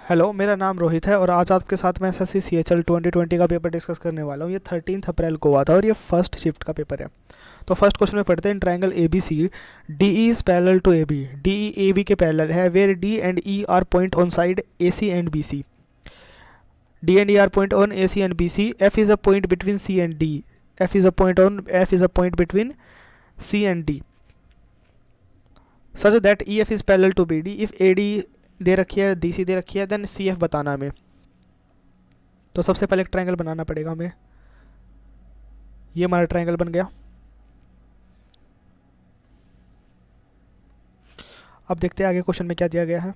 Hello, मेरा नाम रोहित है और आज आपके साथ मैं एसएससी सीएचएल 2020 का पेपर डिस्कस करने वाला हूँ। ये 13 अप्रैल को हुआ था और ये फर्स्ट शिफ्ट का पेपर है। तो फर्स्ट क्वेश्चन में पढ़ते हैं, triangle A B C D E is parallel to A B, D E A B के पैरेलल है, where D and E are point on side A C and B C, D and E are point on A C and B C, F is a point between C and D, F is a point between C and D, such that E F is parallel to B D, if A D दे रखी है, D C दे रखी है, then C F बताना हमें। तो सबसे पहले एक ट्रायंगल बनाना पड़ेगा हमें। ये हमारा ट्रायंगल बन गया। अब देखते हैं आगे क्वेश्चन में क्या दिया गया है।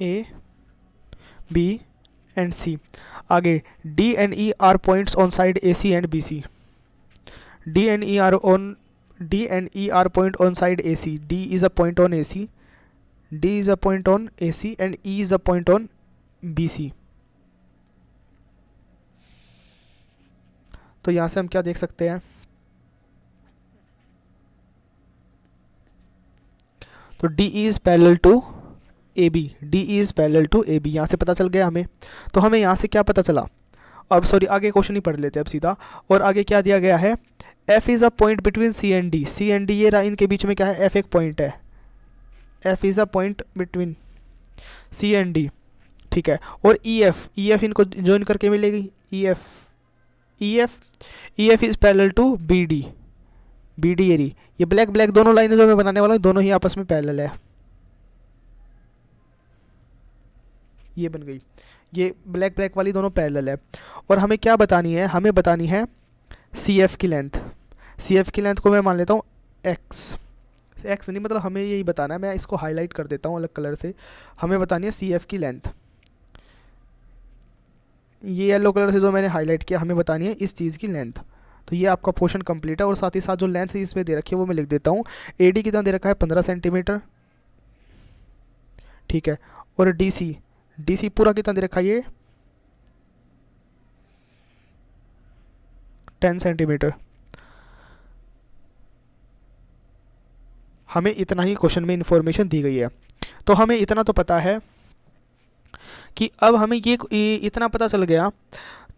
ए बी एंड सी, आगे D and E are points on side A C and B C, D and E are point on side A C, D is a point on A C, D is a point on AC and E is a point on BC। तो यहाँ से हम क्या देख सकते हैं, तो D is parallel to AB, D is parallel to AB, यहाँ से पता चल गया हमें। तो हमें यहाँ से क्या पता चला, अब सॉरी आगे क्वेश्चन ही पढ़ लेते हैं अब सीधा। और आगे क्या दिया गया है, F is a point between C and D, C and D ये रहा, इनके बीच में क्या है, F एक पॉइंट है, F is a point between C and D, ठीक है। और E F इनको ज्वाइन करके मिलेगी, E F is parallel to B D ये रही, ये ब्लैक दोनों लाइनें जो मैं बनाने वाला हूँ दोनों ही आपस में पैरेलल है, ये बन गई, ये ब्लैक वाली दोनों पैरेलल है। और हमें क्या बतानी है, हमें बतानी है CF की लेंथ। CF की लेंथ को मैं मान लेता हूँ एक्स नहीं, मतलब हमें यही बताना है, मैं इसको हाईलाइट कर देता हूँ अलग कलर से। हमें बतानी है CF की लेंथ, ये येलो कलर से जो मैंने हाईलाइट किया, हमें बतानी है इस चीज़ की लेंथ। तो ये आपका पोर्शन कंप्लीट है। और साथ ही साथ जो लेंथ इसमें दे रखी है वो मैं लिख देता हूँ। AD कितना दे रखा है, 15 सेंटीमीटर, ठीक है। और DC पूरा कितना दे रखा है, ये 10 सेंटीमीटर। हमें इतना ही क्वेश्चन में इंफॉर्मेशन दी गई है। तो हमें इतना तो पता है कि अब हमें ये इतना पता चल गया,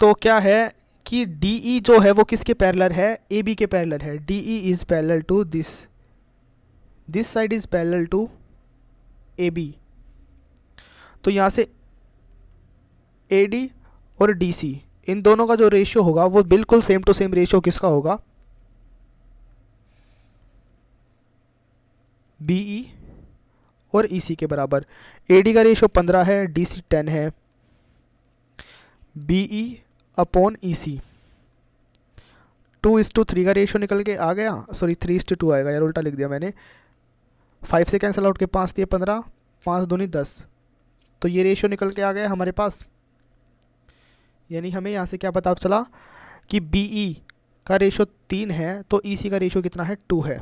तो क्या है कि DE जो है वो किसके पैरेलल है, AB के पैरेलल है। DE is parallel to this side is parallel to AB। तो यहाँ से AD और DC इन दोनों का जो रेशियो होगा वो बिल्कुल सेम टू सेम रेशियो किसका होगा, BE और EC के बराबर। AD का रेशियो 15 है, DC 10 है, BE अपॉन EC 2:3 का रेशियो निकल के आ गया, सॉरी 3:2 आएगा यार, उल्टा लिख दिया मैंने। 5 से कैंसिल आउट के 5 दिए 15, 5 दूनी 10, तो ये रेशियो निकल के आ गया हमारे पास। यानी हमें यहाँ से क्या पता चला कि BE का रेशियो 3 है, तो EC का रेशियो कितना है, 2 है।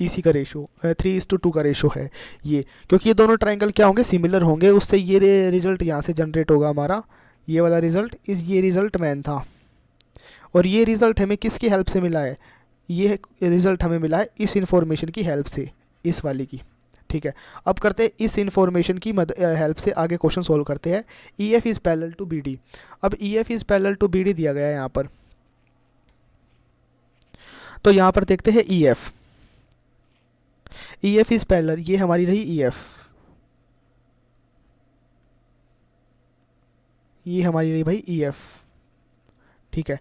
EC का रेशियो 3:2 का रेशियो है ये, क्योंकि ये दोनों ट्रायंगल क्या होंगे, सिमिलर होंगे, उससे ये रिजल्ट यहाँ से जनरेट होगा हमारा, ये वाला रिजल्ट। ये रिजल्ट मैन था। और ये रिजल्ट हमें किसकी हेल्प से मिला है, ये रिजल्ट हमें मिला है इस इंफॉर्मेशन की हेल्प से, इस वाली की, ठीक है। अब करते हैं इस इंफॉर्मेशन की हेल्प से आगे क्वेश्चन सोल्व करते हैं। EF is parallel to BD। अब EF is parallel to BD दिया गया है यहाँ पर, तो यहाँ पर देखते हैं EF इज पैरेलल, ये हमारी रही EF, ये हमारी रही भाई EF, ठीक है।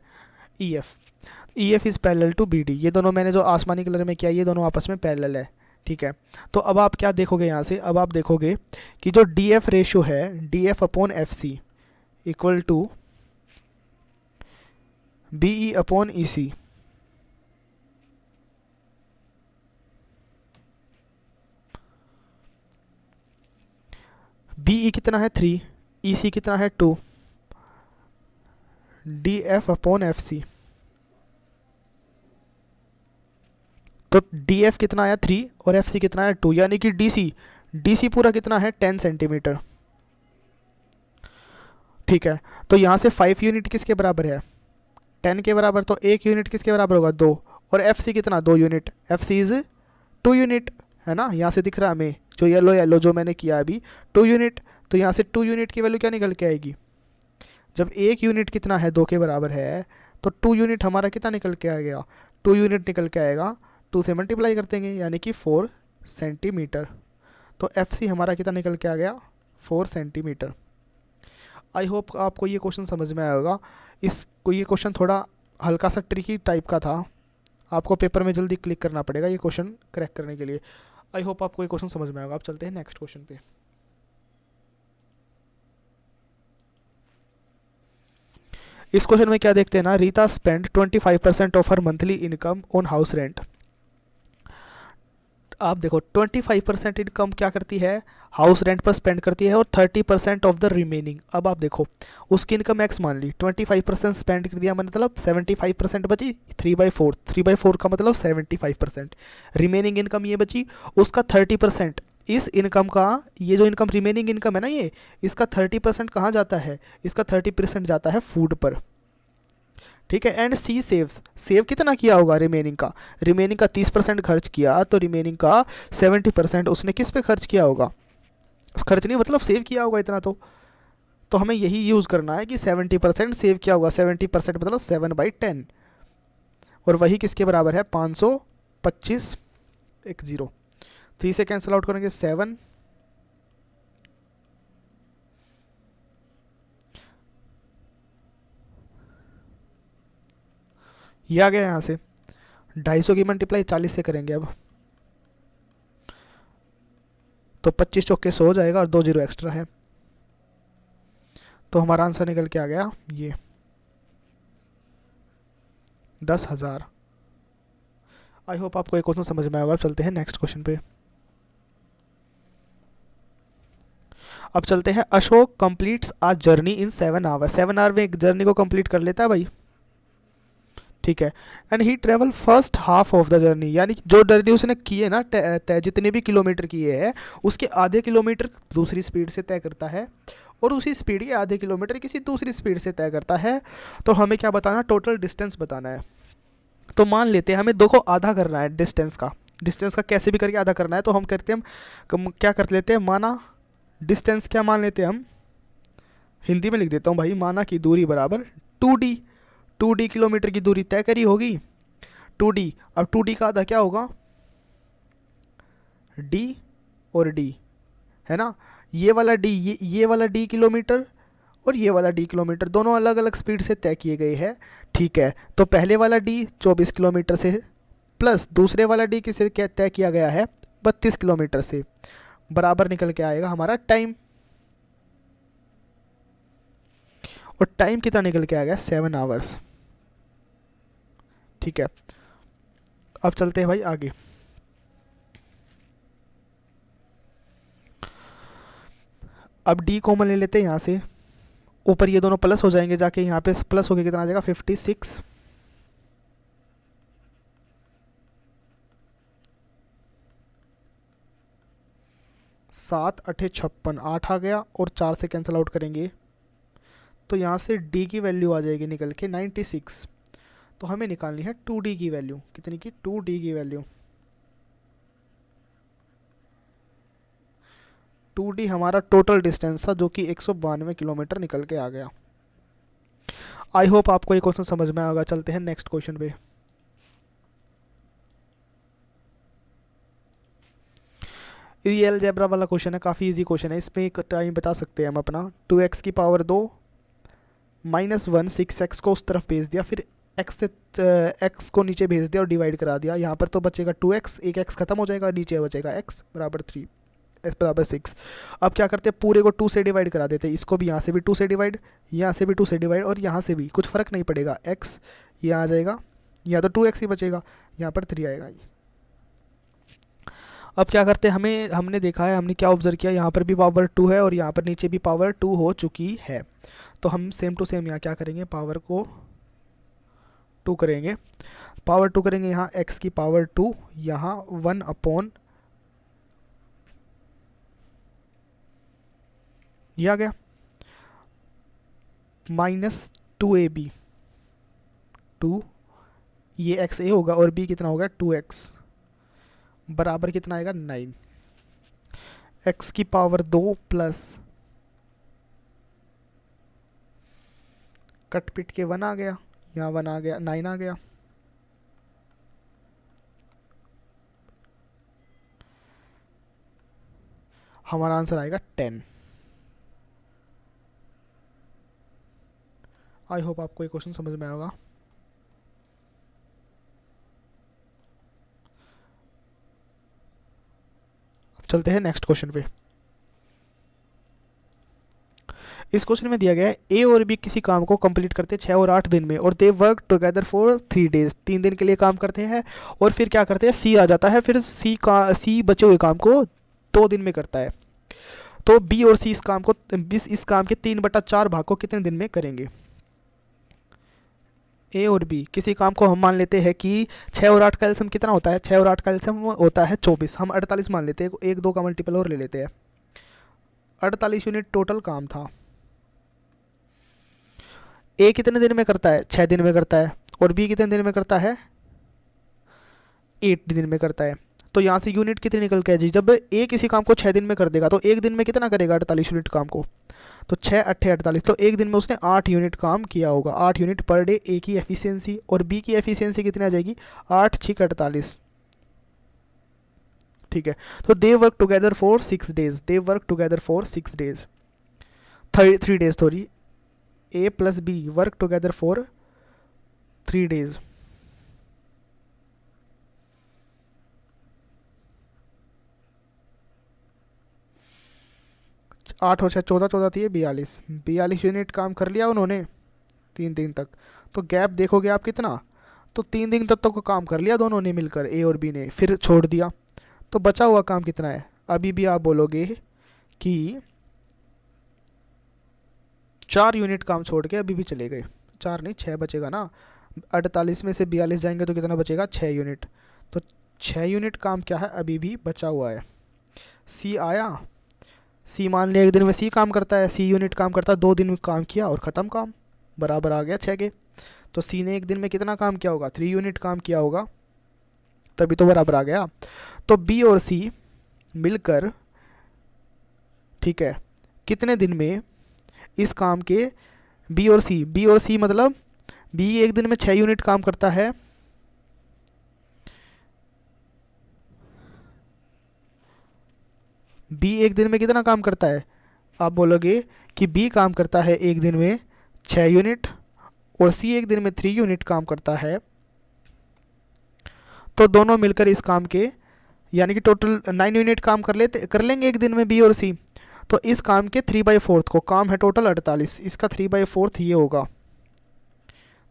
EF is parallel to BD, ये दोनों मैंने जो आसमानी कलर में किया, ये दोनों आपस में पैरेलल है, ठीक है। तो अब आप क्या देखोगे यहाँ से, अब आप देखोगे कि जो DF रेशियो है, DF upon FC equal to BE upon EC। BE कितना है 3, EC कितना है 2, DF अपॉन FC। तो DF कितना आया 3 और FC कितना है 2, यानी कि DC पूरा कितना है 10 सेंटीमीटर, ठीक है। तो यहाँ से 5 यूनिट किसके बराबर है, 10 के बराबर, तो 1 यूनिट किसके बराबर होगा, 2। और FC कितना, 2 यूनिट, FC इज़ 2 यूनिट, है ना। यहाँ से दिख रहा है हमें जो येलो येलो जो मैंने किया अभी 2 यूनिट, तो यहाँ से 2 यूनिट की वैल्यू क्या निकल के आएगी, जब 1 यूनिट कितना है 2 के बराबर है, तो 2 यूनिट हमारा कितना निकल के आ गया, 2 यूनिट निकल के आएगा 2 से मल्टीप्लाई कर देंगे यानी कि 4 सेंटीमीटर। तो एफ सी हमारा कितना निकल के आ गया 4 सेंटीमीटर। आई होप आपको ये क्वेश्चन समझ में आया होगा। इसको ये क्वेश्चन थोड़ा हल्का सा ट्रिकी टाइप का था, आपको पेपर में जल्दी क्लिक करना पड़ेगा ये क्वेश्चन क्रैक करने के लिए। आई होप आपको ये क्वेश्चन समझ में आएगा। आप चलते हैं नेक्स्ट क्वेश्चन पे। इस क्वेश्चन में क्या देखते हैं ना, Rita spend 25% of her monthly income on house rent. आप देखो 25% इनकम क्या करती है, हाउस रेंट पर स्पेंड करती है, और 30% ऑफ द रिमेनिंग। अब आप देखो उसकी इनकम एक्स मान ली, 25% स्पेंड कर दिया मतलब 75% बची, 3/4, 3/4 का मतलब 75%। रिमेनिंग इनकम ये बची, उसका 30% इस इनकम का, ये जो इनकम रिमेनिंग इनकम है ना ये, इसका 30% कहाँ जाता है, इसका 30% जाता है फूड पर, ठीक है। एंड सी सेव्स, सेव कितना किया होगा रिमेनिंग का, रिमेनिंग का 30% खर्च किया, तो रिमेनिंग का 70% उसने किस पे खर्च किया होगा, खर्च नहीं मतलब सेव किया होगा इतना। तो हमें यही यूज़ करना है कि 70% सेव किया होगा, 70% मतलब 7/10, और वही किसके बराबर है 525, 10, 3 से कैंसिल आउट करेंगे 7, ये आ गया यहाँ से 250 की मल्टीप्लाई 40 से करेंगे अब, तो 25 चौके 100 हो जाएगा और 2 जीरो एक्स्ट्रा है, तो हमारा आंसर निकल के आ गया ये 10,000। आई होप आपको एक क्वेश्चन समझ में आएगा। अब चलते हैं नेक्स्ट क्वेश्चन पे। अब चलते हैं, Ashok completes a journey in 7 hour, 7 hour में एक जर्नी को कंप्लीट कर लेता है भाई, ठीक है। And he travel first half of the journey, यानी जो जर्नी उसने की है ना तय, जितने भी किलोमीटर किए हैं उसके आधे किलोमीटर दूसरी स्पीड से तय करता है, और उसी स्पीड के आधे किलोमीटर किसी दूसरी स्पीड से तय करता है। तो हमें क्या बताना, टोटल डिस्टेंस बताना है। तो मान लेते हैं हमें दो को आधा करना है डिस्टेंस का, डिस्टेंस का कैसे भी करके आधा करना है। तो हम करते हैं, हम क्या कर लेते हैं, माना डिस्टेंस क्या मान लेते हैं हम, हिंदी में लिख देता हूँ भाई, माना की दूरी बराबर 2D, 2D किलोमीटर की दूरी तय करी होगी 2D। अब 2D का आधा क्या होगा D और D, है ना। ये वाला D, ये वाला D किलोमीटर और ये वाला D किलोमीटर दोनों अलग अलग स्पीड से तय किए गए हैं, ठीक है। तो पहले वाला D 24 किलोमीटर से प्लस दूसरे वाला D किससे तय किया गया है 32 किलोमीटर से, बराबर निकल के आएगा हमारा टाइम, और टाइम कितना निकल के आ गया 7 आवर्स, ठीक है। अब चलते हैं भाई आगे। अब डी कॉमन ले लेते हैं यहाँ से, ऊपर ये दोनों प्लस हो जाएंगे, जाके यहाँ पे प्लस होके कितना आ जाएगा 56, 7 8 56, 8 आ गया, और 4 से कैंसिल आउट करेंगे तो यहाँ से D की वैल्यू आ जाएगी निकल के 96। तो हमें निकालनी है 2D की वैल्यू, कितनी की 2D की वैल्यू, 2D हमारा टोटल डिस्टेंस था जो कि 192 किलोमीटर निकल के आ गया। आई होप आपको ये क्वेश्चन समझ में आएगा। चलते हैं नेक्स्ट क्वेश्चन पे। ये अलजेब्रा वाला क्वेश्चन है, काफ़ी इजी क्वेश्चन है। इसमें एक टाइम बता सकते हैं हम अपना, 2x की पावर 2 -1 6x को उस तरफ भेज दिया, फिर x से x को नीचे भेज दिया और डिवाइड करा दिया। यहाँ पर तो बचेगा 2x, एक x खत्म हो जाएगा, नीचे बचेगा x बराबर 3, x बराबर 6। अब क्या करते हैं, पूरे को 2 से डिवाइड करा देते हैं, इसको भी यहाँ से भी 2 से डिवाइड, यहाँ से भी 2 से डिवाइड, और यहाँ से भी कुछ फ़र्क नहीं पड़ेगा, x यहाँ आ जाएगा, यहाँ तो 2x ही बचेगा, यहाँ पर 3 आएगा। अब क्या करते हैं, हमने देखा है, हमने क्या ऑब्जर्व किया, यहाँ पर भी पावर 2 है और यहाँ पर नीचे भी पावर 2 हो चुकी है। तो हम सेम टू सेम यहाँ क्या करेंगे, पावर को 2 करेंगे, पावर 2 करेंगे, यहाँ x की पावर 2, यहाँ 1/, ये आ गया, -2ab, 2, ये x a होगा और b कितना होगा 2x, बराबर कितना आएगा 9। एक्स की पावर 2 प्लस कट पिट के 1 आ गया, यहाँ 1 आ गया, 9 आ गया। हमारा आंसर आएगा 10। आई होप आपको ये क्वेश्चन समझ में आएगा। अब चलते हैं नेक्स्ट क्वेश्चन पे। इस क्वेश्चन में दिया गया है ए और बी किसी काम को कंप्लीट करते हैं 6 और 8 दिन में, और दे वर्क टुगेदर फॉर 3 डेज, 3 दिन के लिए काम करते हैं। और फिर क्या करते हैं, सी आ जाता है, फिर सी बचे हुए काम को 2 दिन में करता है। तो बी और सी इस काम के 3/4 भाग को कितने दिन में करेंगे। ए और बी किसी काम को हम मान लेते हैं कि 6 और 8 का एलसीएम कितना होता है, 6 और 8 का एलसीएम होता है 24, हम 48 मान लेते हैं, 1 2 का मल्टीपल और ले लेते हैं। 48 यूनिट टोटल काम था। ए कितने दिन में करता है, 6 दिन में करता है, और बी कितने दिन में करता है, 8 दिन में करता है। तो यहाँ से यूनिट कितनी निकल के है जी, जब ए किसी काम को 6 दिन में कर देगा तो एक दिन में कितना करेगा, 48 यूनिट काम को, तो 6 8 48, तो एक दिन में उसने 8 यूनिट काम किया होगा। 8 यूनिट पर डे ए की एफिशिएंसी, और बी की एफिशिएंसी कितनी आ जाएगी, 8 6 48। ठीक है, तो they work together for 6 days, they work together for 6 days, 3 days sorry, A plus B work together for 3 days. 8 और 6 14, 14 थी 42 यूनिट काम कर लिया उन्होंने 3 दिन तक। तो गैप देखोगे आप कितना, तो 3 दिन तक तो काम कर लिया दोनों ने मिलकर, ए और बी ने, फिर छोड़ दिया। तो बचा हुआ काम कितना है, अभी भी आप बोलोगे कि 4 यूनिट काम छोड़ के अभी भी चले गए, 4 नहीं 6 बचेगा ना। 48 में से 42 जाएंगे तो कितना बचेगा, 6 यूनिट। तो 6 यूनिट काम क्या है, अभी भी बचा हुआ है। सी आया, सी मान लिया एक दिन में सी काम करता है, सी यूनिट काम करता है, 2 दिन में काम किया और ख़त्म काम, बराबर आ गया 6 के। तो सी ने एक दिन में कितना काम किया होगा, 3 यूनिट काम किया होगा, तभी तो बराबर आ गया। तो बी और सी मिलकर, ठीक है, कितने दिन में इस काम के, बी और सी मतलब बी एक दिन में 6 यूनिट काम करता है, बी एक दिन में कितना काम करता है, आप बोलोगे कि बी काम करता है एक दिन में 6 यूनिट और सी एक दिन में 3 यूनिट काम करता है। तो दोनों मिलकर इस काम के यानी कि टोटल 9 यूनिट काम कर लेंगे एक दिन में बी और सी। तो इस काम के 3/4 को, काम है टोटल 48, इसका 3/4 ये होगा,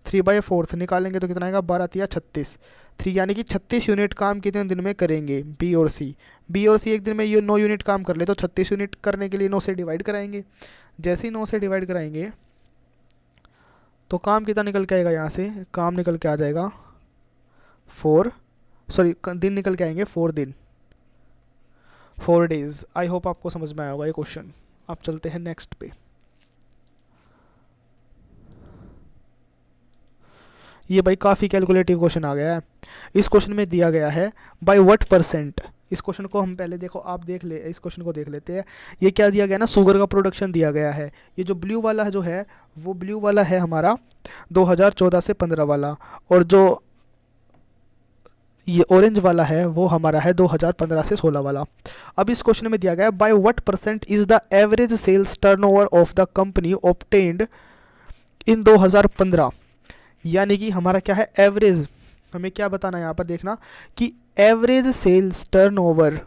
3/4 निकालेंगे तो कितना आएगा, 12 या 36, 3 यानी कि 36 यूनिट काम कितने दिन में करेंगे बी और सी। बी और सी एक दिन में ये 9 यूनिट काम कर ले, तो 36 यूनिट करने के लिए 9 से डिवाइड कराएंगे। जैसे ही 9 से डिवाइड कराएंगे तो काम कितना निकल के आएगा, यहाँ से काम निकल के आ जाएगा 4, सॉरी दिन निकल के आएंगे 4 दिन, 4 डेज। आई होप आपको समझ में आया होगा ये क्वेश्चन। आप चलते हैं नेक्स्ट पे। ये भाई काफ़ी कैलकुलेटिव क्वेश्चन आ गया है। इस क्वेश्चन में दिया गया है बाय व्हाट परसेंट, इस क्वेश्चन को हम पहले देखो, आप देख ले, इस क्वेश्चन को देख लेते हैं। ये क्या दिया गया ना, शुगर का प्रोडक्शन दिया गया है। ये जो ब्लू वाला जो है वो ब्लू वाला है हमारा 2014 से 15 वाला, और जो ये ऑरेंज वाला है वो हमारा है 2015 से 16 वाला। अब इस क्वेश्चन में दिया गया है by what percent is the average sales turnover of the company obtained in 2015, यानी कि हमारा क्या है एवरेज, हमें क्या बताना है यहाँ पर, देखना कि average sales turnover,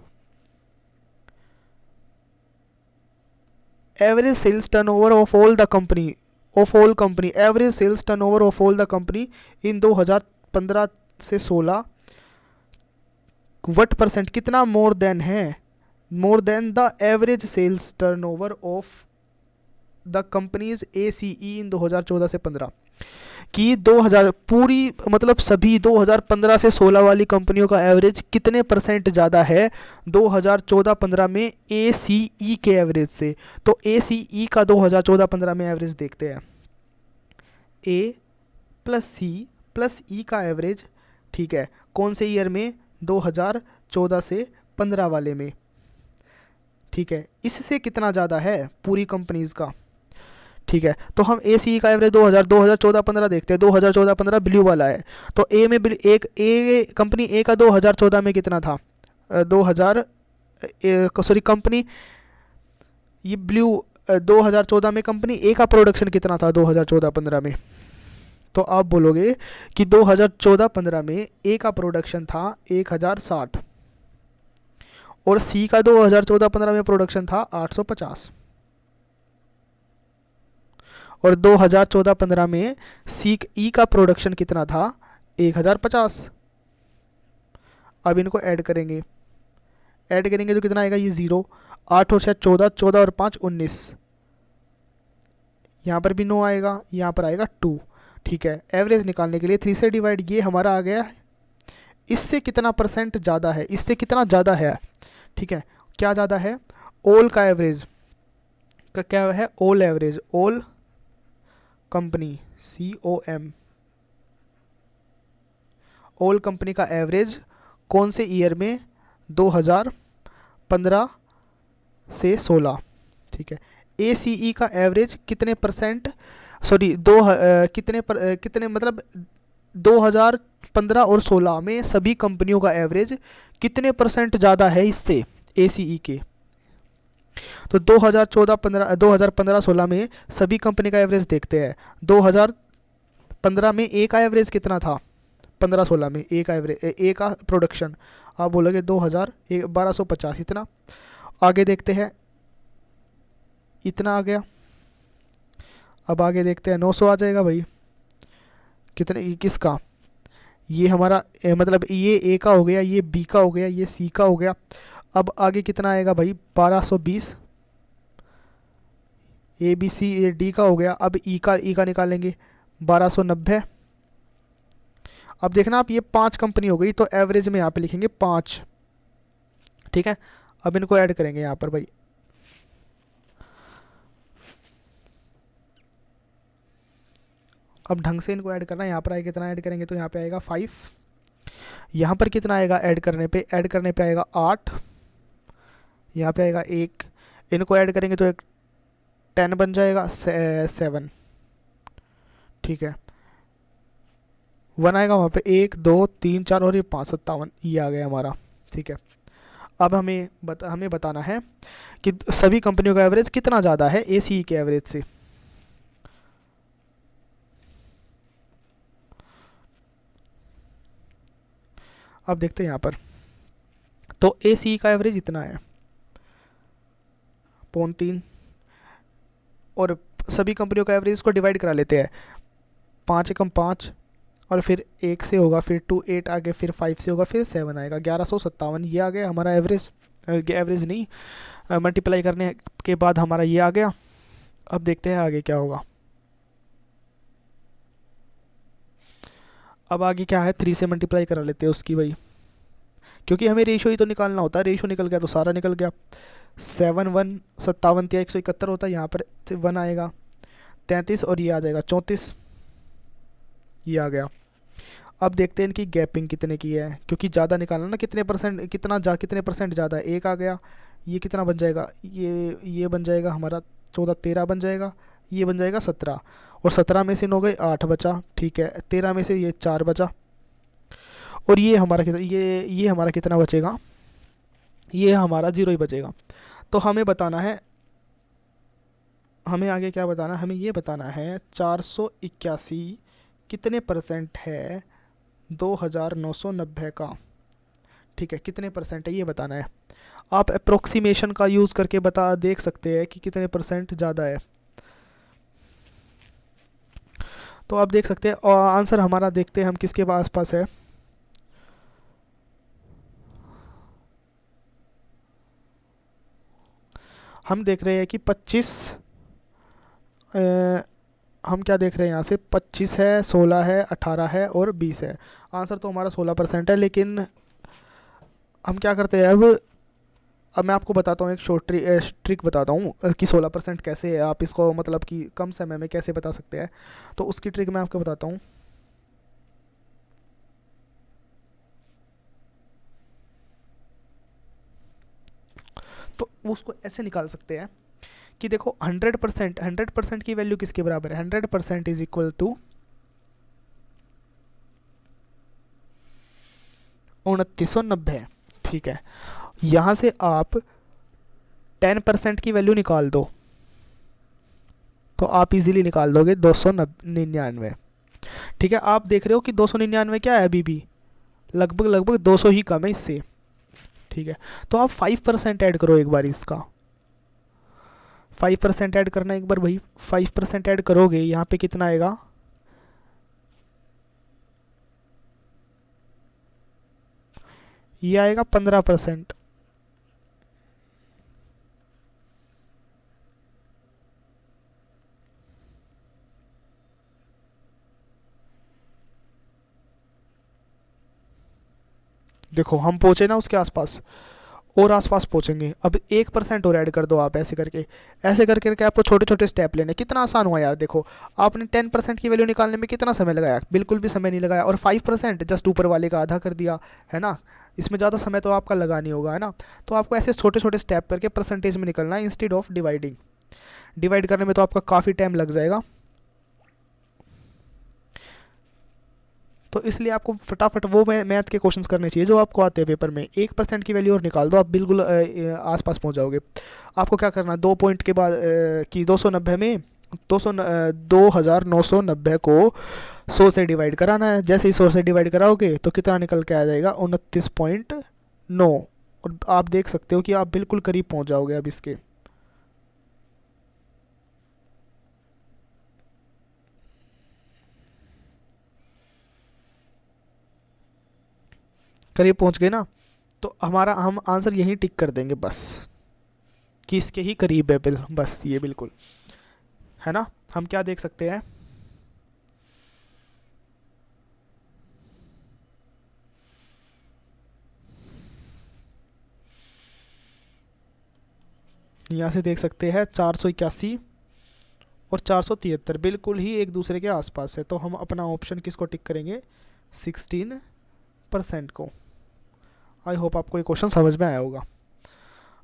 average sales turnover of all the company, of all company, average sales turnover of all the company in 2015 से 16 व्हाट परसेंट, कितना मोर देन है, more than the average sales turnover of the companies ACE in 2014 से 15, कि 2000 पूरी मतलब सभी 2015 से 16 वाली कंपनियों का एवरेज कितने परसेंट ज़्यादा है 2014-15 में ACE के एवरेज से। तो ACE का 2014-15 में एवरेज देखते हैं, A plus C plus E का एवरेज, ठीक है, कौन से ईयर में, 2014 से 15 वाले में, ठीक है, इससे कितना ज़्यादा है पूरी कंपनीज़ का। ठीक है, तो हम ए सी का एवरेज 2014-15 देखते हैं। 2014-15 ब्लू वाला है, तो ए में एक ए कंपनी ए का 2014 में कितना था, 2000 सॉरी कंपनी ये ब्लू 2014 में कंपनी ए का प्रोडक्शन कितना था 2014-15 में। तो आप बोलोगे कि 2014-15 में ए का प्रोडक्शन था 1060 और सी का 2014-15 में प्रोडक्शन था 850 और 2014-15 में सी ई का प्रोडक्शन कितना था 1050। अब इनको ऐड करेंगे तो कितना आएगा, ये 0, 8 और 6 14, 14 और 5 19, यहाँ पर भी 9 आएगा, यहाँ पर आएगा 2। ठीक है, एवरेज निकालने के लिए 3 से डिवाइड, ये हमारा आ गया इससे कितना परसेंट ज़्यादा है, इससे कितना ज़्यादा है। ठीक है, क्या ज़्यादा है, ऑल का एवरेज का क्या है, all average, all company COM, all company का एवरेज कौन से ईयर में, 2015 से 16। ठीक है, ACE का एवरेज कितने परसेंट, सॉरी कितने मतलब 2015 और 16 में सभी कंपनियों का एवरेज कितने परसेंट ज़्यादा है इससे ACE के। तो 2015-16 में सभी कंपनी का एवरेज देखते हैं। 2015 में ए का एवरेज कितना था, 15-16 में ए का एवरेज, ए का प्रोडक्शन आप बोलोगे 1250, इतना। आगे देखते हैं, इतना आ गया। अब आगे देखते हैं 900 आ जाएगा भाई, कितने किसका, ये हमारा मतलब ये ए का हो गया, ये बी का हो गया, ये सी का हो गया। अब आगे कितना आएगा भाई, 1220, ABC ये डी का हो गया। अब ई का निकालेंगे 1290। अब देखना आप, ये 5 कंपनी हो गई, तो एवरेज में यहाँ पे लिखेंगे 5। ठीक है, अब इनको ऐड करेंगे यहाँ पर भाई, अब ढंग से इनको ऐड करना है। यहाँ पर आएगा कितना ऐड करेंगे, तो यहाँ पे आएगा 5, यहाँ पर कितना आएगा ऐड करने पे आएगा 8, यहाँ पे आएगा 1, इनको ऐड करेंगे तो एक 10 बन जाएगा, 7। ठीक है, 1 आएगा वहाँ पे, 1 2 3 4 और ये 5, 57, ये आ गया हमारा। ठीक है, अब हमें बताना है कि सभी कंपनियों का एवरेज कितना ज़्यादा है ACE के एवरेज से। अब देखते हैं यहाँ पर, तो ACE का एवरेज इतना है 0.3 और सभी कंपनियों का एवरेज को डिवाइड करा लेते हैं। 5 एकम 5 और फिर 1 से होगा, फिर 2 8 आगे, फिर 5 से होगा, फिर 7 आएगा, 1157। ये आ गया हमारा एवरेज, एवरेज नहीं मल्टीप्लाई करने के बाद हमारा ये आ गया। अब देखते हैं आगे क्या होगा। अब आगे क्या है, 3 से मल्टीप्लाई करा लेते हैं उसकी भाई, क्योंकि हमें रेशो ही तो निकालना होता है। रेशो निकल गया तो सारा निकल गया। 7 1 57 या 171 होता है, यहाँ पर 1 आएगा 33 और ये आ जाएगा 34, ये आ गया। अब देखते हैं इनकी गैपिंग कितने की है, क्योंकि ज़्यादा निकालना ना, कितने परसेंट कितने परसेंट ज़्यादा है। 1 आ गया, ये कितना बन जाएगा, ये बन जाएगा हमारा 14 13 बन जाएगा, ये बन जाएगा 17 और 17 में से 9 गए 8 बचा। ठीक है, 13 में से ये 4 बचा और ये हमारा कितना, ये हमारा कितना बचेगा, ये हमारा 0 ही बचेगा। तो हमें बताना है, हमें आगे क्या बताना है, हमें ये बताना है 481 कितने परसेंट है 2990 का। ठीक है, कितने परसेंट है ये बताना है। आप अप्रोक्सीमेशन का यूज़ करके देख सकते हैं कि कितने परसेंट ज़्यादा है। तो आप देख सकते हैं, और आंसर हमारा देखते हैं हम किसके आसपास है। हम देख रहे हैं कि 25, हम क्या देख रहे हैं यहाँ से, 25 है, 16 है, 18 है और 20 है। आंसर तो हमारा 16% है, लेकिन हम क्या करते हैं अब मैं आपको बताता हूँ, एक शॉर्ट ट्रिक बताता हूँ कि 16% कैसे है, आप इसको मतलब कि कम समय में कैसे बता सकते हैं। तो उसकी ट्रिक मैं आपको बताता हूँ। तो उसको ऐसे निकाल सकते हैं कि देखो 100% की वैल्यू किसके बराबर है, 100% इज इक्वल टू 2990। ठीक है, यहाँ से आप 10% की वैल्यू निकाल दो तो आप इजीली निकाल दोगे 299। ठीक है, आप देख रहे हो कि 299 क्या है, अभी भी लगभग 200 ही कम है इससे। ठीक है, तो आप 5% ऐड करो एक बार इसका, 5% ऐड करना एक बार भाई, 5% ऐड करोगे यहाँ पे कितना आएगा, ये आएगा 15%। देखो हम पहुंचे ना उसके आसपास, और आसपास पहुंचेंगे। अब 1% और ऐड कर दो आप, ऐसे करके आपको छोटे छोटे स्टेप लेने। कितना आसान हुआ यार, देखो आपने 10% की वैल्यू निकालने में कितना समय लगाया, बिल्कुल भी समय नहीं लगाया। और 5% जस्ट ऊपर वाले का आधा कर दिया है ना, इसमें ज़्यादा समय तो आपका लगा नहीं होगा, है ना। तो आपको ऐसे छोटे छोटे स्टेप करके परसेंटेज में निकलना है इंस्टेड ऑफ डिवाइडिंग। डिवाइड करने में तो आपका काफ़ी टाइम लग जाएगा, तो इसलिए आपको फटाफट वो मैथ के क्वेश्चंस करने चाहिए जो आपको आते हैं पेपर में। 1% की वैल्यू और निकाल दो, आप बिल्कुल आसपास पहुंच जाओगे। आपको क्या करना है, 2 पॉइंट के बाद कि 290 में 2990 को 100 से डिवाइड कराना है। जैसे ही 100 से डिवाइड कराओगे तो कितना निकल के आ जाएगा, 29.9। और आप देख सकते हो कि आप बिल्कुल करीब पहुंच जाओगे अब इसके। करीब पहुंच गए ना, तो हम आंसर यहीं टिक कर देंगे बस, कि इसके ही करीब है बस ये बिल्कुल, है ना। हम क्या देख सकते हैं, यहाँ से देख सकते हैं 481 और 473 बिल्कुल ही एक दूसरे के आसपास है। तो हम अपना ऑप्शन किसको टिक करेंगे, 16% को। आई होप आपको ये क्वेश्चन समझ में आया होगा।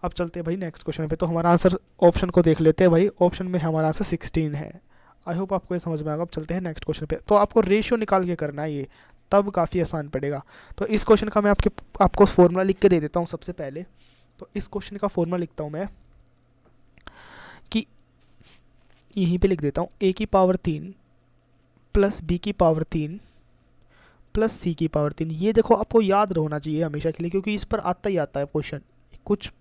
अब चलते हैं भाई नेक्स्ट क्वेश्चन पे। तो हमारा आंसर ऑप्शन को देख लेते हैं भाई, ऑप्शन में हमारा आंसर 16 है। आई होप आपको ये समझ में आएगा। अब चलते हैं नेक्स्ट क्वेश्चन पे। तो आपको रेशियो निकाल के करना है ये, तब काफ़ी आसान पड़ेगा। तो इस क्वेश्चन का मैं आपको फॉर्मूला लिख के दे देता हूँ सबसे पहले। तो इस क्वेश्चन का फॉर्मूला लिखता हूँ मैं, कि यहीं पे लिख देता हूँ a की पावर 3 प्लस b की पावर 3 प्लस c की पावर 3। ये देखो आपको याद रहना चाहिए हमेशा के लिए, क्योंकि इस पर आता ही आता है क्वेश्चन। कुछ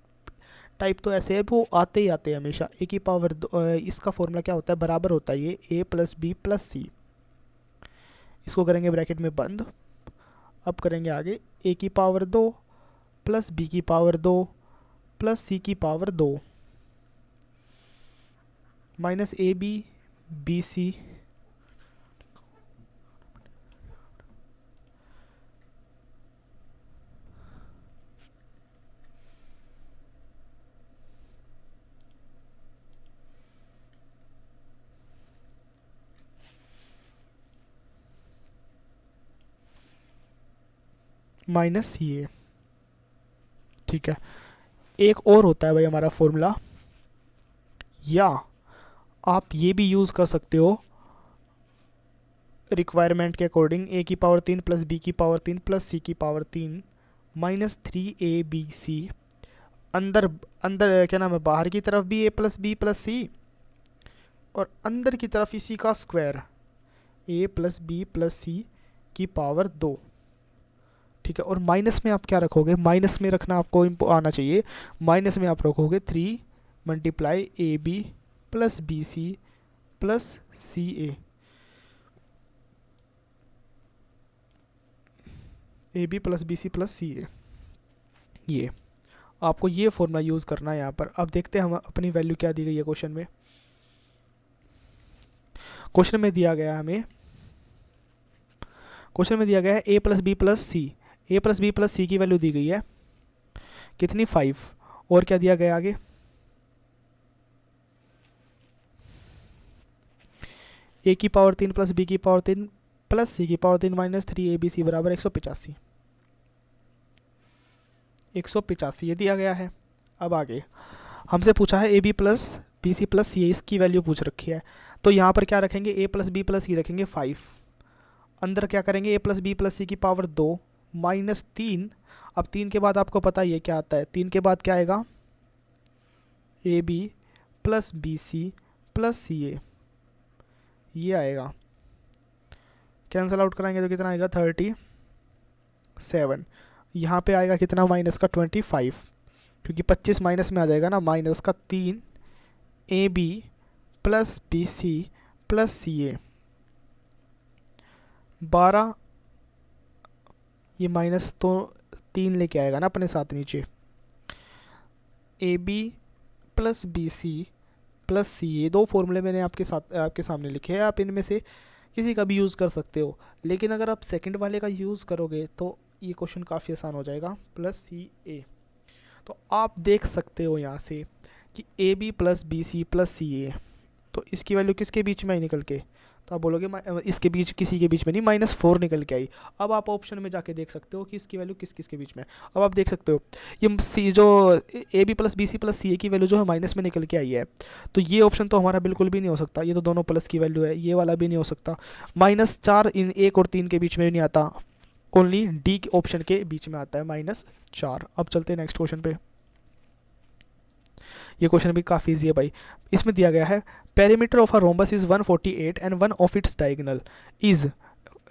टाइप तो ऐसे है वो आते ही आते हैं हमेशा। a की पावर इसका फॉर्मूला क्या होता है, बराबर होता है ये a प्लस बी प्लस सी। इसको करेंगे ब्रैकेट में बंद। अब करेंगे आगे a की पावर 2 प्लस b की पावर 2 प्लस c की power 2 minus a b b c minus c a. ठीक है, एक और होता है भाई हमारा फॉर्मूला, या आप ये भी यूज़ कर सकते हो रिक्वायरमेंट के अकॉर्डिंग, a की पावर 3 प्लस b की पावर 3 प्लस c की पावर 3 माइनस 3ab अंदर अंदर क्या नाम है, बाहर की तरफ भी a plus b plus c, और अंदर की तरफ इसी का square a plus b plus c की पावर 2। ठीक है, और माइनस में आप क्या रखोगे, माइनस में रखना आपको आना चाहिए। माइनस में आप रखोगे 3 multiply a b plus b c plus c a b plus b c plus c a. ये आपको ये फॉर्मूला यूज़ करना है यहाँ पर। अब देखते हैं हम अपनी वैल्यू क्या दी गई है क्वेश्चन में। क्वेश्चन में दिया गया हमें, क्वेश्चन में दिया गया है a plus b plus c. A plus b plus c की वैल्यू दी गई है कितनी, 5। और क्या दिया गया आगे, a की पावर 3 प्लस b की पावर 3 प्लस c की पावर 3 माइनस 3abc बराबर 185। 185 ये दिया गया है। अब आगे हमसे पूछा है a b plus b c plus c a, इसकी वैल्यू पूछ रखी है। तो यहाँ पर क्या रखेंगे, ए प्लस बी प्लस सी रखेंगे 5, अंदर क्या करेंगे ए प्लस बी प्लस सी की पावर 2 माइनस 3। अब 3 के बाद आपको पता ही है क्या आता है, 3 के बाद क्या आएगा, a b plus b c plus c a, ये आएगा। कैंसिल आउट कराएंगे तो कितना आएगा 37। यहाँ पे आएगा कितना माइनस का 25, क्योंकि 25 माइनस में आ जाएगा ना, माइनस का 3 a b plus b c plus c a 12, ये माइनस तो 3 लेके आएगा ना अपने साथ नीचे, a b plus b c plus c a. दो फॉर्मूले मैंने आपके सामने लिखे हैं, आप इनमें से किसी का भी यूज़ कर सकते हो, लेकिन अगर आप सेकंड वाले का यूज़ करोगे तो ये क्वेश्चन काफ़ी आसान हो जाएगा, प्लस सी ए। तो आप देख सकते हो यहाँ से कि a b plus b c plus c a, तो इसकी वैल्यू किसके बीच में आई निकल के, तो आप बोलोगे इसके बीच, किसी के बीच में नहीं, -4 निकल के आई। अब आप ऑप्शन में जाके देख सकते हो कि इसकी वैल्यू किस किस के बीच में। अब आप देख सकते हो ये सी जो a b plus b c plus c a की वैल्यू जो है माइनस में निकल के आई है, तो ये ऑप्शन तो हमारा बिल्कुल भी नहीं हो सकता, ये तो दोनों प्लस की वैल्यू है, ये वाला भी नहीं हो सकता। -4 इन 1 और 3 के बीच में भी नहीं आता, ओनली डी ऑप्शन के बीच में आता है -4। अब चलते हैं नेक्स्ट क्वेश्चन पे। ये क्वेश्चन भी काफ़ी ईजी है भाई। इसमें दिया गया है perimeter of a rhombus is 148 and one of its diagonal is,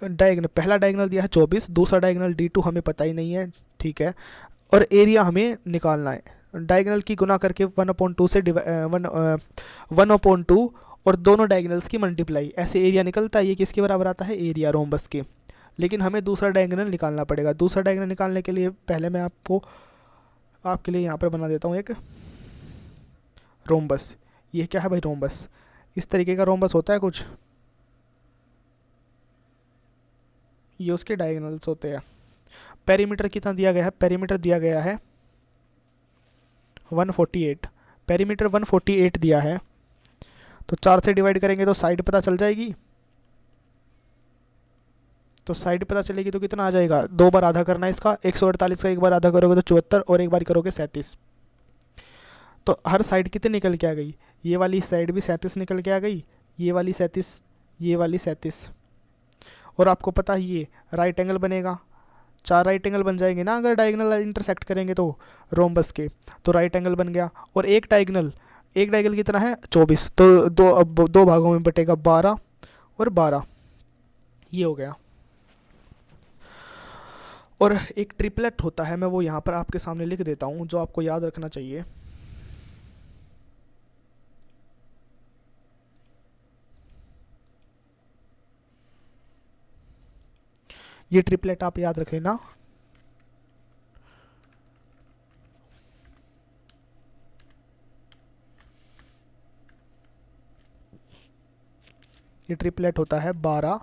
diagonal पहला डायगोनल दिया है 24, दूसरा डायगोनल D2 हमें पता ही नहीं है, ठीक है, और एरिया हमें निकालना है। डायगोनल की गुना करके 1/2 से 1/2 और दोनों डायगोनल्स की मल्टीप्लाई, ऐसे एरिया निकलता है। ये किसके बराबर आता है, एरिया रोम्बस के। लेकिन हमें दूसरा डायगोनल निकालना पड़ेगा। दूसरा डायगोनल निकालने के लिए पहले मैं आपके लिए यहाँ पर बना देता हूँ एक रोम्बस। ये क्या है भाई, रोम्बस इस तरीके का रोम्बस होता है कुछ, ये उसके डायगोनल्स होते हैं। पेरीमीटर कितना दिया गया है, पेरीमीटर दिया गया है 148, पेरीमीटर 148 दिया है, तो 4 से डिवाइड करेंगे तो साइड पता चल जाएगी, तो साइड पता चलेगी तो कितना आ जाएगा, 2 बार आधा करना है इसका, 148 का एक बार आधा करोगे तो 74 और एक बार करोगे 37। तो हर साइड कितनी निकल के आ गई, ये वाली साइड भी 37 निकल के आ गई, ये वाली 37, ये वाली 37। और आपको पता ही ये राइट एंगल बनेगा, 4 राइट एंगल बन जाएंगे ना अगर डायगोनल इंटरसेक्ट करेंगे तो रोम्बस के, तो राइट एंगल बन गया। और एक डायगोनल कितना है 24, तो दो भागों में बटेगा 12 और 12, ये हो गया। और एक ट्रिपलेट होता है, मैं वो यहाँ पर आपके सामने लिख देता हूँ जो आपको याद रखना चाहिए। ये ट्रिपलेट आप याद रख लेना, ये ट्रिपलेट होता है 12,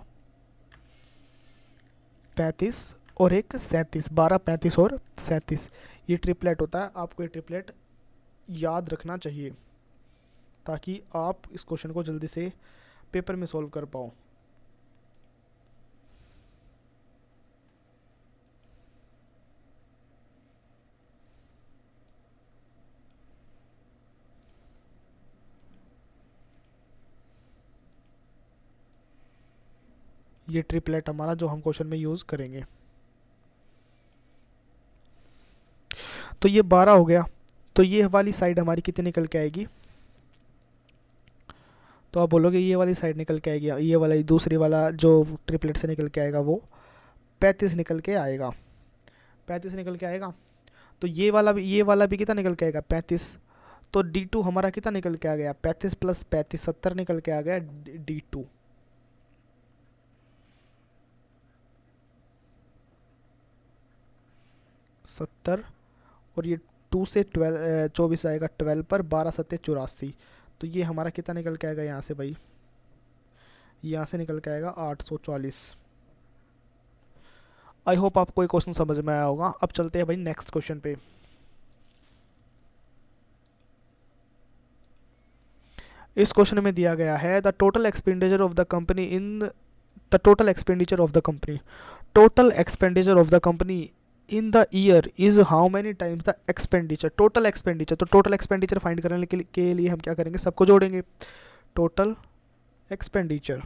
35 और एक 37, 12, 35 और 37, ये ट्रिपलेट होता है। आपको ये ट्रिपलेट याद रखना चाहिए ताकि आप इस क्वेश्चन को जल्दी से पेपर में सॉल्व कर पाओ। ये ट्रिपलेट हमारा जो हम क्वेश्चन में यूज़ करेंगे, तो ये 12 हो गया, तो ये वाली साइड हमारी कितनी निकल के आएगी, तो आप बोलोगे ये वाली साइड निकल के आएगी, ये वाला दूसरी वाला जो ट्रिपलेट से निकल के आएगा वो 35 निकल के आएगा, 35 निकल के आएगा। तो ये वाला भी कितना निकल के आएगा 35, तो D2 हमारा कितना निकल के आ गया 35 + 35 70 निकल के आ गया D2। और ये 2 से 24 आएगा 12 पर, 12 × 7 = 84, तो ये हमारा कितना निकल के आएगा यहाँ से भाई, यहाँ से निकल के आएगा 840। आई होप आपको ये क्वेश्चन समझ में आया होगा। अब चलते हैं भाई नेक्स्ट क्वेश्चन पे। इस क्वेश्चन में दिया गया है the total expenditure of the company in the total expenditure of the company, total expenditure of the company in the year is how many times the expenditure, total expenditure. तो total expenditure find करने के लिए हम क्या करेंगे, सबको जोड़ेंगे, total expenditure.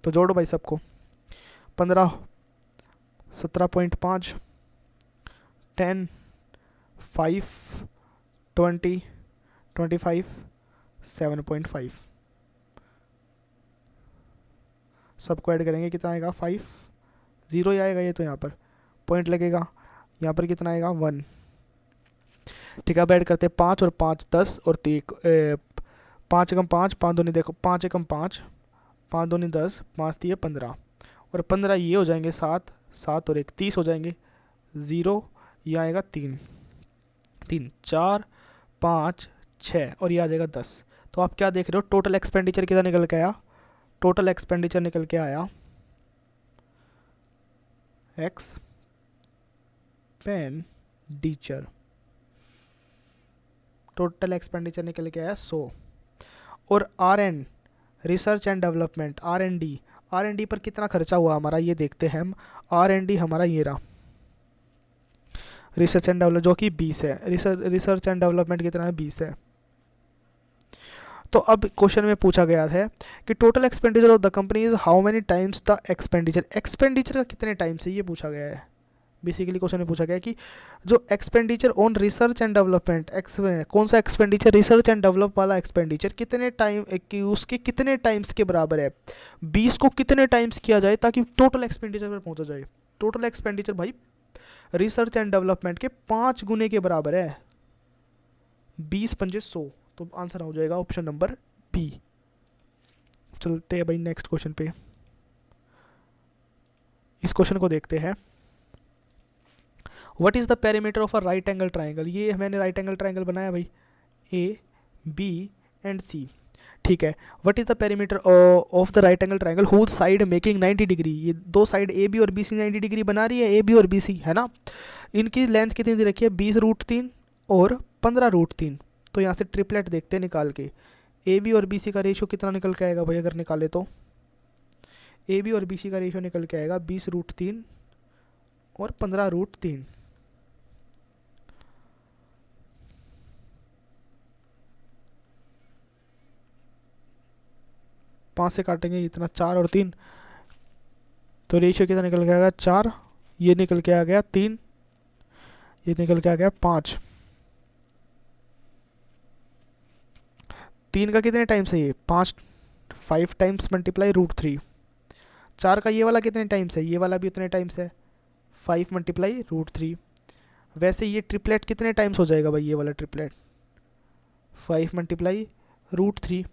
तो जोड़ो भाई सबको, 15, 17.5, 10, 5, 20, 25, 7.5, सबको ऐड करेंगे, कितना आएगा 5, 0 ही आएगा ये, तो यहाँ पर पॉइंट लगेगा, यहाँ पर कितना आएगा 1। ठीक है, अब ऐड करते हैं 5 और 5 10 और 5 एकम 5, 5 दूनी देखो 5 एकम 5, 5 दूनी 10, 5 3 15 और 15 ये हो जाएंगे 7, 7 और 1 30 हो जाएंगे, 0 ये आएगा 3, 3 4 5 6 और ये आ जाएगा 10। तो आप क्या देख रहे हो, टोटल एक्सपेंडिचर कितना निकल के आया, टोटल एक्सपेंडिचर निकल के आया एक्सपेंडिचर, टोटल एक्सपेंडिचर निकल के आया 100। और RN research and development, R&D पर कितना खर्चा हुआ हमारा ये देखते हैं हम। R&D हमारा ये रहा, रिसर्च एंड डेवलप जो कि 20 है, रिसर्च एंड डेवलपमेंट कितना है 20 है। तो अब क्वेश्चन में पूछा गया है कि total expenditure of the company is how many times the expenditure, expenditure का कितने टाइम्स है ये पूछा गया है। बेसिकली क्वेश्चन में पूछा गया है कि जो expenditure on research and development, कौन सा एक्सपेंडिचर, रिसर्च एंड डेवलप वाला एक्सपेंडिचर कितने टाइम कि उसके कितने टाइम्स के बराबर है, 20 को कितने टाइम्स किया जाए ताकि टोटल एक्सपेंडिचर पर पहुंचा जाए। टोटल एक्सपेंडिचर भाई रिसर्च एंड डेवलपमेंट के 5 गुने के बराबर है, 20 पंजे 100, तो आंसर हो जाएगा ऑप्शन नंबर बी। चलते हैं भाई नेक्स्ट क्वेश्चन पे, इस क्वेश्चन को देखते हैं। What is the perimeter of a right angle triangle, ये मैंने राइट एंगल ट्राइंगल बनाया भाई, ए बी एंड सी। ठीक है, what is the perimeter of the right angle triangle whose side making 90 degree, ये दो साइड ए बी और B C 90 degree बना रही है, ए बी और बी सी है ना। इनकी लेंथ कितनी दे रखी है, 20√3 और 15√3। तो यहाँ से ट्रिपलेट देखते हैं निकाल के, ए बी और बी सी का रेशियो कितना निकल के आएगा भाई, अगर निकाले तो ए बी और बी सी का रेशियो निकल के आएगा 20√3 और 15√3। पाँच से काटेंगे इतना 4 और 3, तो रेशियो कितना निकल के आएगा 4, ये निकल के आ गया 3, ये निकल के आ गया 5। 3 का कितने टाइम्स है ये 5 टाइम्स मल्टीप्लाई √3। 4 का ये वाला कितने टाइम्स है, ये वाला भी उतने टाइम्स है, 5 मल्टीप्लाई √3। वैसे ये ट्रिपलेट कितने टाइम्स हो जाएगा भाई, ये वाला ट्रिपलेट 5 मल्टीप्लाई √3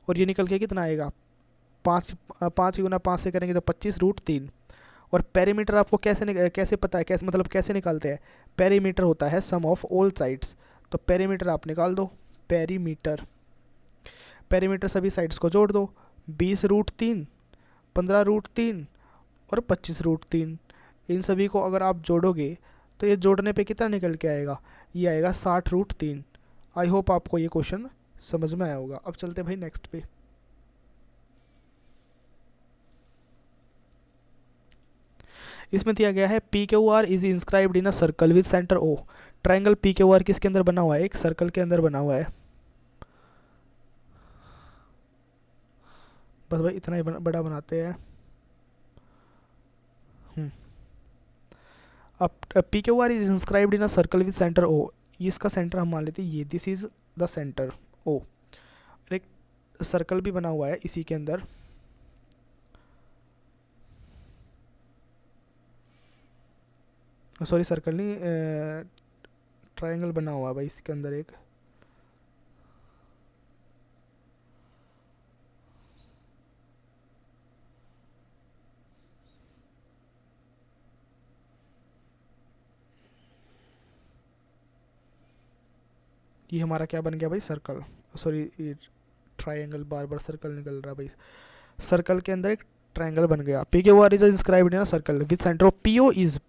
और ये निकल के कितना आएगा 5 गुना 5 से करेंगे तो 25√3। और पेरीमीटर आपको कैसे पता है, कैसे मतलब कैसे निकालते हैं, पेरीमीटर होता है सम ऑफ ऑल साइड्स। तो पेरीमीटर आप निकाल दो, पेरीमीटर सभी साइड्स को जोड़ दो, 20√3, 15√3 और 25√3। इन सभी को अगर आप जोड़ोगे तो ये जोड़ने पे कितना निकल के आएगा, ये आएगा 60√3। आई होप आपको ये क्वेश्चन समझ में आया होगा। अब चलते भाई नेक्स्ट पे। इसमें दिया गया है PQR is inscribed in a circle with centre O। Triangle PQR किसके अंदर बना हुआ है, एक सर्कल के अंदर बना हुआ है। बस भाई इतना ही बड़ा बनाते हैं। अब PQR is inscribed in a circle with centre O, इसका सेंटर हम मान लेते हैं ये, this is the centre O। एक सर्कल भी बना हुआ है इसी के अंदर, सॉरी सर्कल नहीं, ट्रायंगल बना हुआ है भाई इसके अंदर एक। ये हमारा क्या बन गया भाई, सर्कल, सॉरी ट्रायंगल, बार बार सर्कल निकल रहा भाई। सर्कल के अंदर एक ट्रायंगल बन गया। PQR is inscribed in a circle with centre of PO is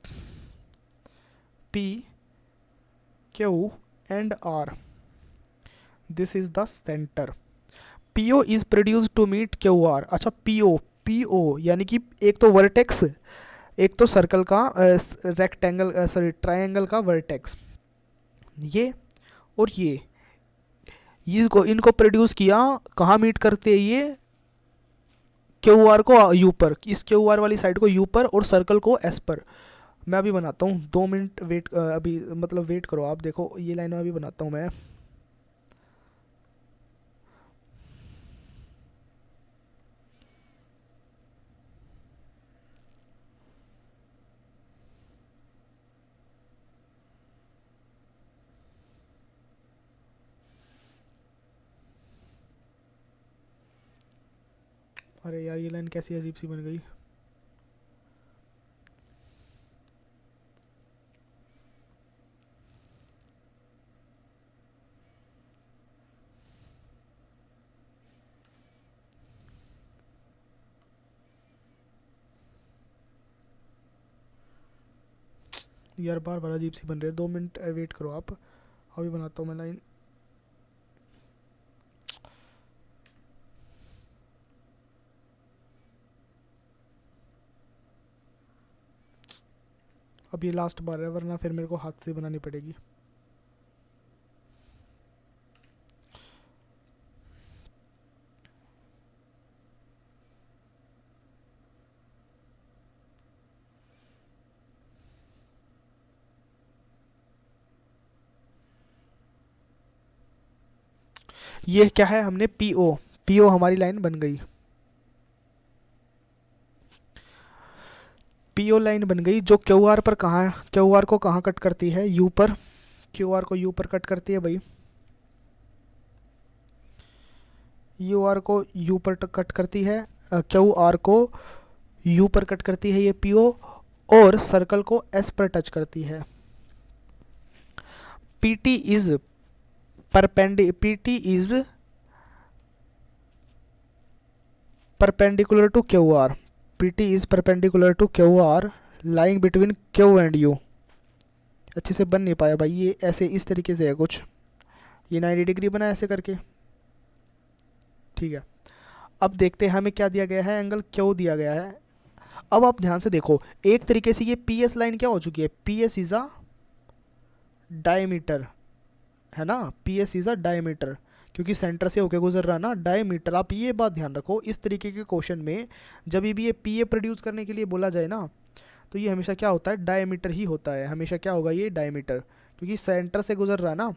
P Q and R, this is the center। PO is produced to meet QR। अच्छा PO P O, यानी कि एक तो वर्टेक्स, एक तो सर्कल का रेक्टेंगल सॉरी ट्रायंगल का vertex, ये और ये इनको इनको प्रोड्यूस किया। कहाँ मीट करते हैं ये? क्यू आर को यू पर, इस क्यू आर वाली साइड को यू पर और सर्कल को एस पर। मैं अभी बनाता हूँ, 2 मिनट वेट, अभी मतलब वेट करो आप, देखो ये लाइन में अभी बनाता हूँ मैं। अरे यार ये लाइन कैसी अजीब सी बन गई। यार बार बार अजीब सी बन रही है, 2 मिनट वेट करो आप, अभी बनाता हूँ मैं लाइन। अब ये लास्ट बार है, वरना फिर मेरे को हाथ से बनानी पड़ेगी। ये क्या है, हमने पी ओ, पी ओ हमारी लाइन बन गई, पी ओ लाइन बन गई जो क्यू आर पर कहाँ, क्यू आर को कहाँ कट करती है? यू पर, क्यू आर को यू पर कट करती है भाई, यू आर को यू पर कट करती है, क्यू आर को यू पर कट करती है ये पी ओ, और सर्कल को एस पर टच करती है। P T is P T is perpendicular to Q R, P T is perpendicular to Q R lying between Q and U. अच्छे से बन नहीं पाया भाई ये, ऐसे इस तरीके से है कुछ, ये 90 डिग्री बना ऐसे करके, ठीक है। अब देखते हैं हमें क्या दिया गया है, एंगल क्यू दिया गया है। अब आप ध्यान से देखो, एक तरीके से ये पी एस लाइन क्या हो चुकी है? P S is a diameter, है ना, P S is a diameter, क्योंकि सेंटर से होके गुजर रहा ना डायमीटर। आप ये बात ध्यान रखो, इस तरीके के क्वेश्चन में जब भी ये पी ए प्रोड्यूस करने के लिए बोला जाए ना, तो ये हमेशा क्या होता है? डायमीटर ही होता है, हमेशा क्या होगा? ये डायमीटर, क्योंकि सेंटर से गुजर रहा ना,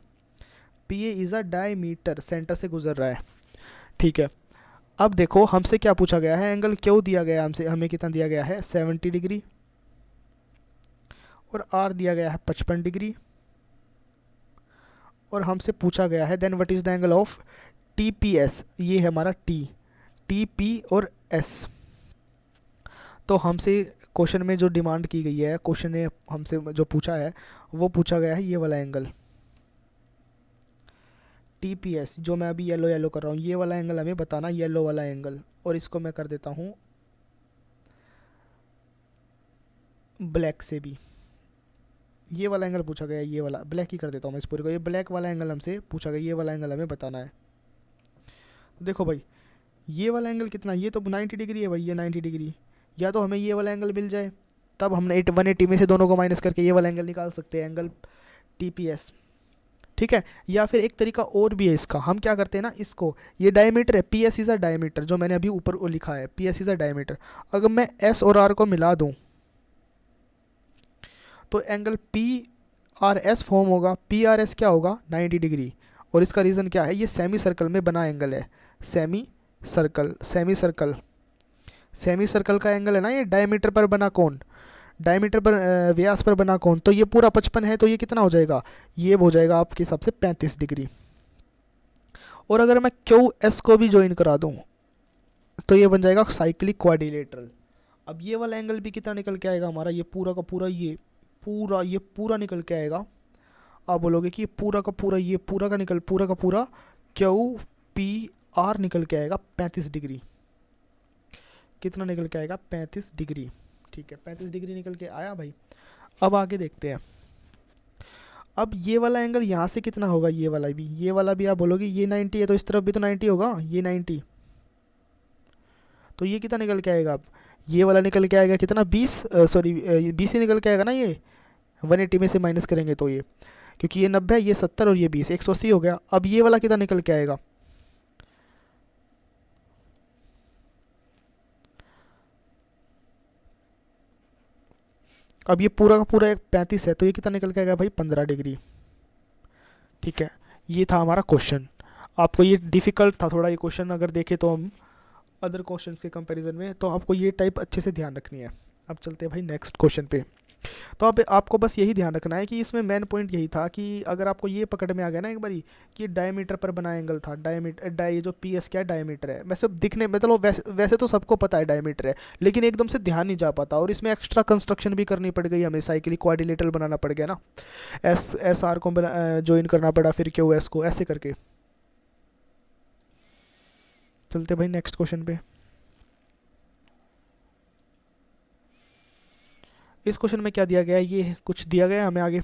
P A is a diameter, centre से गुजर रहा है, ठीक है। अब देखो हमसे क्या पूछा गया है, एंगल क्यों दिया गया है हमसे, हमें कितना दिया गया है? 70 डिग्री, और आर दिया गया है 55 डिग्री, और हमसे पूछा गया है then what is the angle of T P S, ये है हमारा टी, टी पी और एस। तो हमसे क्वेश्चन में जो डिमांड की गई है, क्वेश्चन ने हमसे जो पूछा है, वो पूछा गया है ये वाला एंगल टी पी एस, जो मैं अभी येलो येलो कर रहा हूँ, ये वाला एंगल हमें बताना, येलो वाला एंगल। और इसको मैं कर देता हूँ ब्लैक से भी, ये वाला एंगल पूछा गया है, ये वाला ब्लैक ही कर देता हूँ मैं इस पूरे को, ये ब्लैक वाला एंगल हमसे पूछा गया, ये वाला एंगल हमें बताना है। तो देखो भाई ये वाला एंगल कितना, ये तो 90 डिग्री है भाई, ये 90 डिग्री, या तो हमें ये वाला एंगल मिल जाए, तब हमने 180 में से दोनों को माइनस करके ये वाला एंगल निकाल सकते हैं, एंगल टी पी एस, ठीक है। या फिर एक तरीका और भी है इसका, हम क्या करते हैं ना, इसको, ये डायमीटर है, P S is a diameter, जो मैंने अभी ऊपर वो लिखा है, P S is a diameter, अगर मैं एस और आर को मिला दूँ तो angle P R S form होगा, पी आर एस क्या होगा? 90 डिग्री। और इसका रीज़न क्या है? ये सेमी सर्कल में बना एंगल है, semi circle, semi circle, semi circle का एंगल है ना ये, डायमीटर पर बना कौन? डायमीटर पर व्यास पर बना कौन? तो ये पूरा 55 है, तो ये कितना हो जाएगा? ये हो जाएगा आपके हिसाब से 35 डिग्री। और अगर मैं क्यू एस को भी ज्वाइन करा दूँ तो ये बन जाएगा साइक्लिक क्वाड्रिलेटरल। अब ये वाला एंगल भी कितना निकल के आएगा हमारा? ये पूरा का पूरा, ये पूरा निकल के आएगा। आप बोलोगे कि ये पूरा का पूरा, ये पूरा का निकल, पूरा का पूरा क्यू पी आर निकल के आएगा 35 डिग्री। कितना निकल के आएगा? 35 डिग्री, ठीक है, 35 डिग्री निकल के आया भाई। अब आगे देखते हैं, अब ये वाला एंगल यहाँ से कितना होगा? ये वाला भी आप बोलोगे ये 90 है, तो इस तरफ भी तो 90 होगा, ये 90, तो ये कितना निकल के आएगा अब, ये वाला निकल के आएगा कितना 20, सॉरी 20 ही निकल के आएगा ना, ये 180 में से माइनस करेंगे तो ये, क्योंकि ये 90 है, ये 70 और ये 20, 180 हो गया। अब ये वाला कितना निकल के आएगा, अब ये पूरा का पूरा एक 35 है, तो ये कितना निकल के आएगा भाई 15 डिग्री। ठीक है, ये था हमारा क्वेश्चन। आपको ये डिफ़िकल्ट था थोड़ा ये क्वेश्चन, अगर देखें तो हम अदर क्वेश्चंस के कंपैरिजन में, तो आपको ये टाइप अच्छे से ध्यान रखनी है। अब चलते हैं भाई नेक्स्ट क्वेश्चन पे। तो अब आपको बस यही ध्यान रखना है कि इसमें मेन पॉइंट यही था कि अगर आपको ये पकड़ में आ गया ना एक बारी कि डायमीटर पर बना एंगल था, ये जो पी एस क्या है डायमीटर है, वैसे दिखने में चलो वैसे तो सबको पता है डायमीटर है, लेकिन एकदम से ध्यान नहीं जा पाता, और इसमें एक्स्ट्रा कंस्ट्रक्शन भी करनी पड़ गई हमें, साइकिल क्वाड्रिलेटरल बनाना पड़ गया ना, एस आर को ज्वाइन करना पड़ा, फिर क्यू एस को, ऐसे करके। चलते भाई नेक्स्ट क्वेश्चन पे। इस क्वेश्चन में क्या दिया गया है, ये कुछ दिया गया है हमें आगे।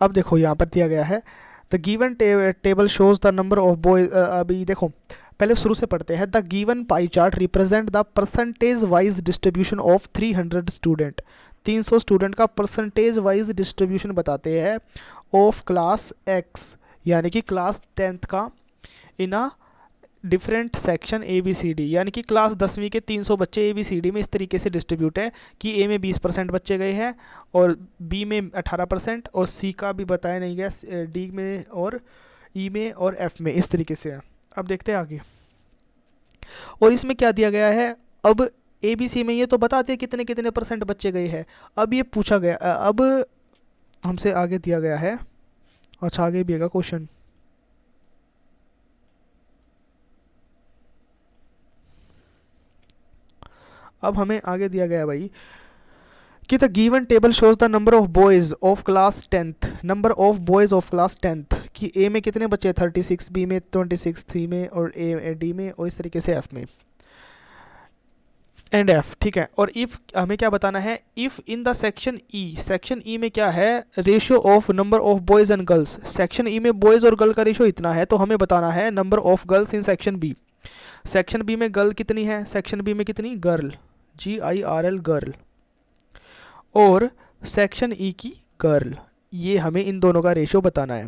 अब देखो यहाँ पर दिया गया है the given table shows the number of boys. अभी देखो पहले शुरू से पढ़ते हैं। The given pie chart represent the percentage wise distribution of 300 student. 300 student का परसेंटेज वाइज डिस्ट्रीब्यूशन बताते हैं ऑफ क्लास एक्स, यानी कि क्लास 10th का, in a different section a B C d, यानी कि क्लास 10वीं के 300 बच्चे ए बी सी डी में इस तरीके से डिस्ट्रीब्यूट है कि ए में 20% बच्चे गए हैं, और बी में 18%, और सी का भी बताया नहीं गया, डी में और ई में और एफ में, इस तरीके से है। अब देखते हैं आगे। और इसमें क्या दिया गया है, अब ए बी सी में ये तो बताते हैं कितने कितने परसेंट बच्चे गए हैं। अब ये पूछा गया, अब हमसे आगे दिया गया है, अच्छा आगे भी आएगा क्वेश्चन। अब हमें आगे दिया गया भाई कि the given table shows the number of boys of class 10th, number of boys of class 10th, कि ए में कितने बच्चे 36, बी में 26, सी में, और ए डी में, और इस तरीके से एफ में एंड एफ। ठीक है, और इफ़ हमें क्या बताना है, if in the section E, section E में क्या है, ratio of number of boys and girls, section E में बॉयज़ और गर्ल का रेशियो इतना है, तो हमें बताना है number of girls in section B. Section B में गर्ल कितनी है, सेक्शन बी में कितनी, गर्ल, GIRL गर्ल, और सेक्शन ई की गर्ल, ये हमें इन दोनों का रेशियो बताना है।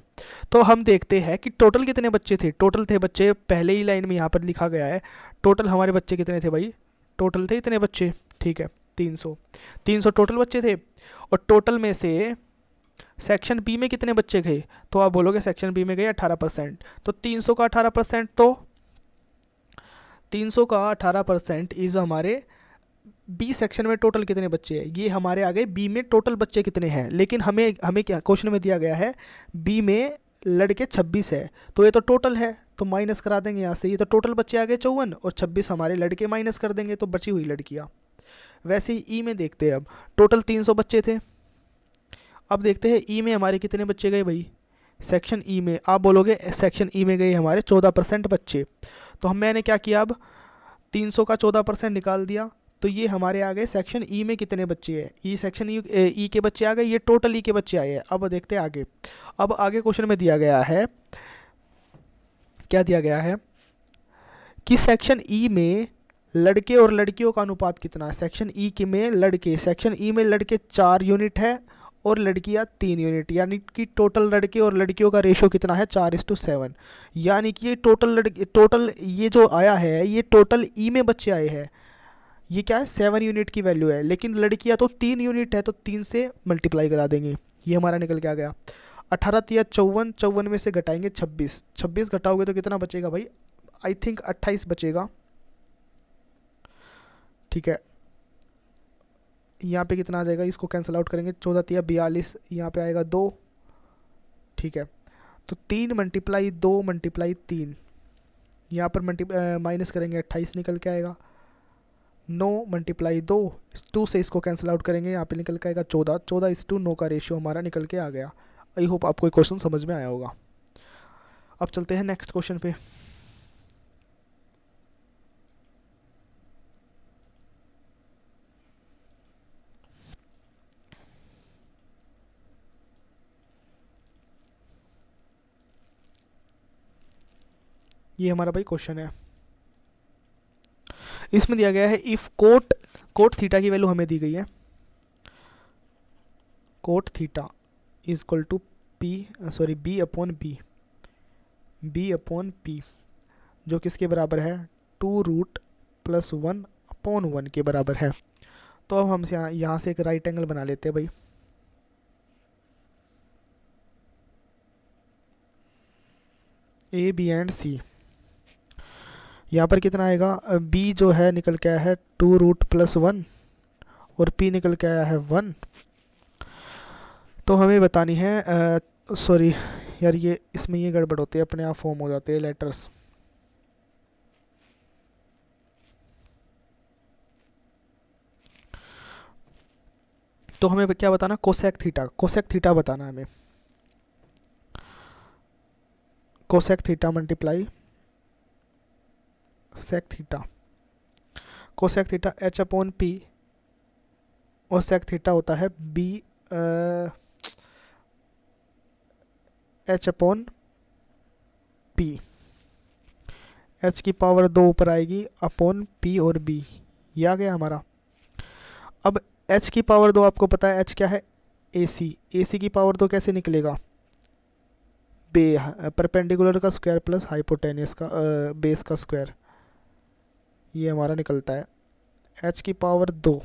तो हम देखते हैं कि टोटल कितने बच्चे थे। टोटल थे बच्चे, पहले ही लाइन में यहाँ पर लिखा गया है, टोटल हमारे बच्चे कितने थे भाई, टोटल थे इतने बच्चे। ठीक है, 300 टोटल बच्चे थे, और टोटल में से सेक्शन बी में कितने बच्चे गए, तो आप बोलोगे सेक्शन बी में गए 18%, तो 300 का 18%, तो 300 का 18% इज़ हमारे बी सेक्शन में टोटल कितने बच्चे हैं, ये हमारे आ गए बी में टोटल बच्चे कितने हैं। लेकिन हमें क्या क्वेश्चन में दिया गया है, बी में लड़के 26 है, तो ये तो टोटल है, तो माइनस करा देंगे यहाँ से, ये तो टोटल बच्चे आ गए 54, और 26 हमारे लड़के माइनस कर देंगे तो बची हुई लड़कियाँ। वैसे ही ई में देखते हैं, अब टोटल 300 बच्चे थे, अब देखते हैं ई में हमारे कितने बच्चे गए भाई, सेक्शन ई में आप बोलोगे सेक्शन ई में गए हमारे 14% बच्चे, तो मैंने क्या किया, अब 300 का 14% निकाल दिया, तो ये हमारे आ गए सेक्शन ई में कितने बच्चे हैं, ई सेक्शन ई के बच्चे आ गए, ये टोटल ई के बच्चे आए हैं। अब देखते हैं आगे। अब आगे क्वेश्चन में दिया गया है, क्या दिया गया है कि सेक्शन ई में लड़के और लड़कियों का अनुपात कितना है। सेक्शन ई के में लड़के, सेक्शन ई में लड़के 4 यूनिट है और लड़कियां 3 यूनिट, यानी कि टोटल लड़के और लड़कियों का रेशो कितना है 4:7, यानी कि ये टोटल ये जो आया है, ये टोटल ई में बच्चे आए हैं, ये क्या है 7 यूनिट की वैल्यू है, लेकिन लड़कियां तो 3 यूनिट है, तो 3 से मल्टीप्लाई करा देंगे, ये हमारा निकल के आ गया 18 या 54, 54 में से घटाएंगे 26, 26 घटाओगे तो कितना बचेगा भाई, आई थिंक 28 बचेगा। ठीक है, यहाँ पे कितना आ जाएगा, इसको कैंसिल आउट करेंगे, 14 या 42, यहाँ पे आएगा 2। ठीक है, तो 3 मल्टीप्लाई 2 मल्टीप्लाई 3, यहाँ पर माइनस करेंगे 28 निकल के आएगा, 9 मल्टीप्लाई 2 से इसको कैंसिल आउट करेंगे, यहाँ पे निकल के आएगा 14, 14:9 का रेशियो हमारा निकल के आ गया। आई होप आपको क्वेश्चन समझ में आया होगा। अब चलते हैं नेक्स्ट क्वेश्चन पे। ये हमारा भाई क्वेश्चन है। इसमें दिया गया है इफ कोट थीटा की वैल्यू हमें दी गई है, cot theta is equal to B upon P, जो किसके बराबर है, 2√+1/1 के बराबर है। तो अब हम यहाँ से एक राइट एंगल बना लेते हैं भाई। ए बी एंड सी, यहाँ पर कितना आएगा, बी जो है निकल के आया है 2√+1 और पी निकल के आया है 1। तो हमें बतानी है सॉरी यार, ये इसमें ये गड़बड़ होती है, अपने आप फॉर्म हो जाते हैं लेटर्स। तो हमें क्या बताना, कोसेक थीटा बताना हमें। Cosec theta multiply sec theta, cosec theta h/p और सेक थीटा होता है b h/p। h की पावर 2 ऊपर आएगी अपॉन p और b, ये आ गया हमारा। अब h की पावर 2 आपको पता है h क्या है, ac की पावर 2 कैसे निकलेगा, परपेंडिकुलर का स्क्वायर प्लस हाइपोटेनियस का बेस का स्क्वायर, ये हमारा निकलता है। h की पावर 2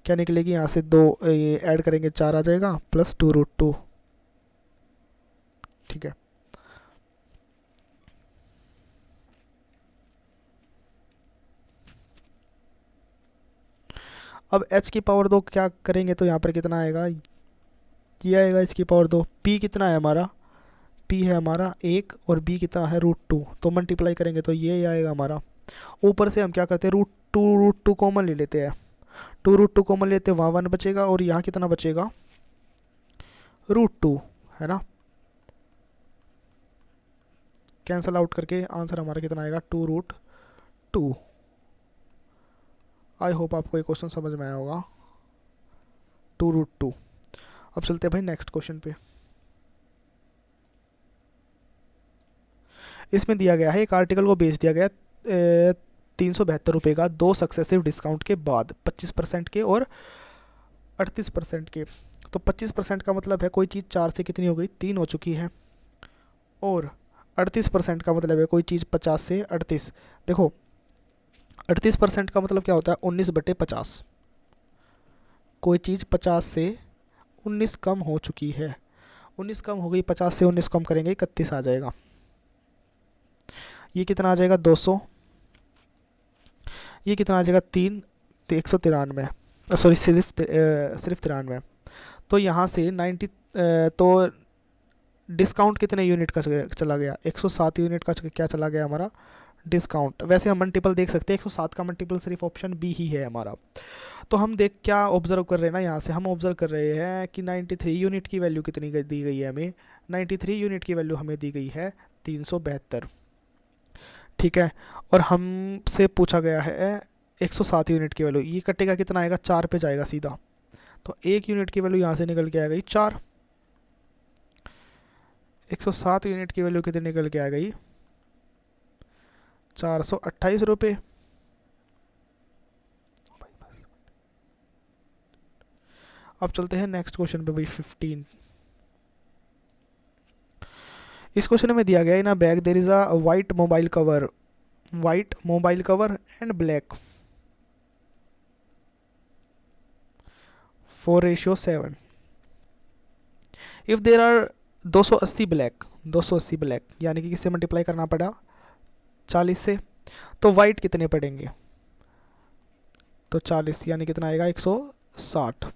क्या निकलेगी, यहाँ से 2 ये ऐड करेंगे 4 आ जाएगा प्लस 2√2, ठीक है। अब h की पावर 2 क्या करेंगे, तो यहाँ पर कितना आएगा, ये आएगा इसकी पावर 2। p कितना है हमारा, p है हमारा 1 और b कितना है √2, तो मल्टीप्लाई करेंगे तो ये आएगा हमारा। ऊपर से हम क्या करते हैं, √2 कॉमन ले लेते हैं, 2√2 कॉमन लेते हैं, वहाँ 1 बचेगा और यहाँ कितना बचेगा, √2 है ना। कैंसल आउट करके आंसर हमारा कितना आएगा, 2√2। आई होप आपको ये क्वेश्चन समझ में आया होगा, 2√2। अब चलते हैं भाई नेक्स्ट क्वेश्चन पे। इसमें दिया गया है एक आर्टिकल को बेच दिया गया 372 रुपये का 2 सक्सेसिव डिस्काउंट के बाद, 25% के और 38% के। तो 25% का मतलब है कोई चीज़ 4 से कितनी हो गई, 3 हो चुकी है, और 38% का मतलब है कोई चीज़ 50 से 38। देखो 38% का मतलब क्या होता है, 19/50। कोई चीज़ 50 से 19 कम हो चुकी है, 19 कम हो गई, 50 से 19 कम करेंगे 31 आ जाएगा। ये कितना आ जाएगा 200, ये कितना आ जाएगा 3, तो 193, सॉरी सिर्फ 93। तो यहाँ से 90 तो डिस्काउंट कितने यूनिट का चला गया, 107 यूनिट का क्या चला गया हमारा डिस्काउंट। वैसे हम मल्टीपल देख सकते हैं, 107 का मल्टीपल सिर्फ ऑप्शन बी ही है हमारा। तो हम क्या ऑब्जर्व कर रहे हैं ना, यहाँ से हम ऑब्जर्व कर रहे हैं कि 93 यूनिट की वैल्यू कितनी दी गई है हमें, 93 यूनिट की वैल्यू हमें दी गई है 372, ठीक है। और हमसे पूछा गया है 107 यूनिट की वैल्यू, ये कटेगा कितना आएगा, 4 पे जाएगा सीधा, तो 1 यूनिट की वैल्यू यहाँ से निकल के आ गई 4। 107 यूनिट की वैल्यू कितनी निकल के आ गई, 428 रुपये। अब चलते हैं नेक्स्ट क्वेश्चन पे भाई 15। इस क्वेश्चन में दिया गया है ना, bag there is a white mobile cover and black 4:7। If there are 280 black, यानी कि किससे मल्टीप्लाई करना पड़ा, 40 से। तो वाइट कितने पड़ेंगे, तो 40 यानी कितना आएगा 160।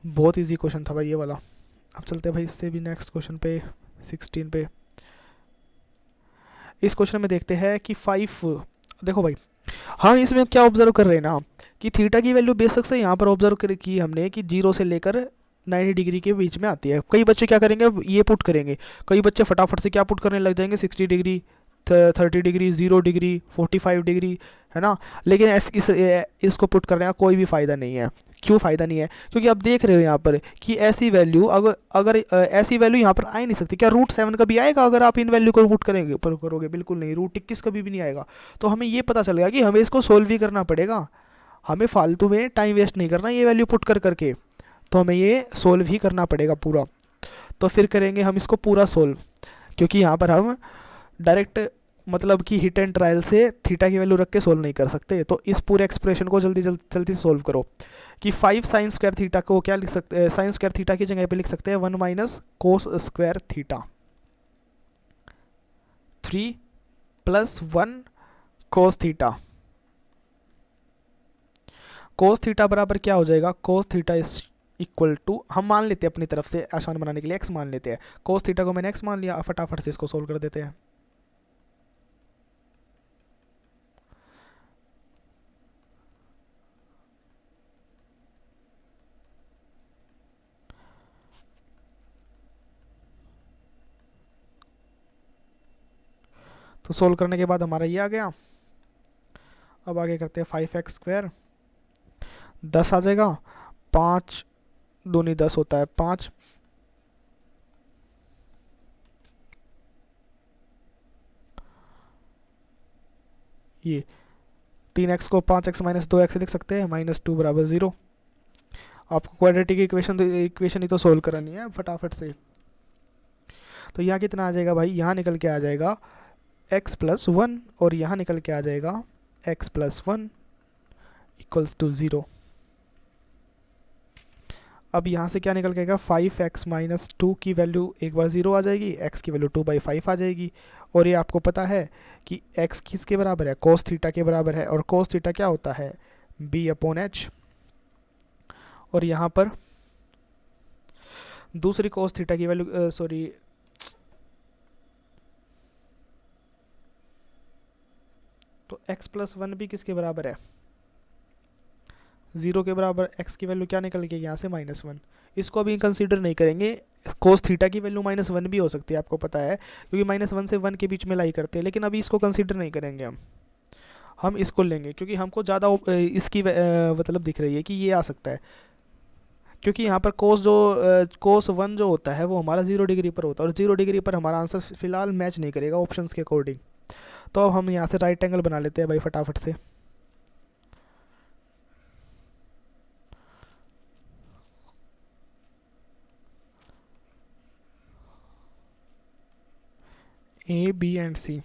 बहुत इजी क्वेश्चन था भाई ये वाला। अब चलते हैं भाई इससे भी नेक्स्ट क्वेश्चन पे 16 पे। इस क्वेश्चन में देखते हैं कि 5, देखो भाई हाँ इसमें क्या ऑब्जर्व कर रहे हैं ना कि थीटा की वैल्यू बेसिक से यहाँ पर ऑब्जर्व की हमने कि 0 से लेकर 90 डिग्री के बीच में आती है। कई बच्चे क्या करेंगे, ये पुट करेंगे, कई बच्चे फटाफट से क्या पुट करने लग जाएंगे, 60 डिग्री, 30 डिग्री, 0 डिग्री, 45 डिग्री, है ना। लेकिन इसको पुट करने का कोई भी फ़ायदा नहीं है। क्यों फ़ायदा नहीं है? क्योंकि आप देख रहे हो यहाँ पर कि ऐसी वैल्यू अगर ऐसी वैल्यू यहाँ पर आ ही नहीं सकती। क्या √7 कभी आएगा अगर आप इन वैल्यू को पुट करोगे? बिल्कुल नहीं। √21 कभी भी नहीं आएगा। तो हमें ये पता चल गया कि हमें इसको सोल्व ही करना पड़ेगा। हमें फालतू में टाइम वेस्ट नहीं करना ये वैल्यू पुट करके, तो हमें ये सोल्व ही करना पड़ेगा पूरा। तो फिर करेंगे हम इसको पूरा सोल्व, क्योंकि यहाँ पर हम डायरेक्ट मतलब कि हिट एंड ट्रायल से थीटा की वैल्यू रख के सोल्व नहीं कर सकते। तो इस पूरे एक्सप्रेशन को जल्दी सोल्व करो कि 5 sin स्क्वायर थीटा को क्या लिख सकते हैं? sin स्क्वायर थीटा की जगह पे लिख सकते हैं 1 minus cos square theta, 3 + 1 cos theta. Cos theta बराबर क्या हो जाएगा? Cos theta is equal to, हम मान लेते हैं अपनी तरफ से आसान बनाने के लिए x मान लेते हैं। कोस थीटा को मैंने x मान लिया। फटाफट से इसको सोल्व कर देते हैं। तो सोल्व करने के बाद हमारा ये आ गया। अब आगे करते हैं 5x², 10 आ जाएगा। 5 दूनी 10 होता है 5, ये 3x को 5x - 2x लिख सकते हैं, -2 = 0। आपको क्वाड्रेटिक इक्वेशन ही तो सोल्व करनी है फटाफट से। तो यहाँ कितना आ जाएगा भाई? यहाँ निकल के आ जाएगा x + 1 और यहाँ निकल के आ जाएगा x + 1 = 0। अब यहाँ से क्या निकल के आएगा? 5x - 2 की वैल्यू एक बार 0 आ जाएगी, x की वैल्यू 2/5 आ जाएगी। और ये आपको पता है कि x किसके बराबर है? कोस थीटा के बराबर है। और कोस थीटा क्या होता है? b/h। और यहाँ पर दूसरी कोस थीटा की वैल्यू तो x + 1 भी किसके बराबर है? 0 के बराबर। x की वैल्यू क्या निकल के यहाँ से? -1। इसको अभी कंसीडर नहीं करेंगे। कोस थीटा की वैल्यू -1 भी हो सकती है, आपको पता है, क्योंकि -1 से 1 के बीच में लाई करते हैं। लेकिन अभी इसको कंसीडर नहीं करेंगे हम इसको लेंगे, क्योंकि हमको ज़्यादा इसकी मतलब दिख रही है कि ये आ सकता है। क्योंकि यहाँ पर कोस 1 जो होता है वो हमारा 0 डिग्री पर होता है, और 0 डिग्री पर हमारा आंसर फिलहाल मैच नहीं करेगा ऑप्शंस के अकॉर्डिंग। तो अब हम यहाँ से राइट एंगल बना लेते हैं भाई फटाफट से। A, B and C।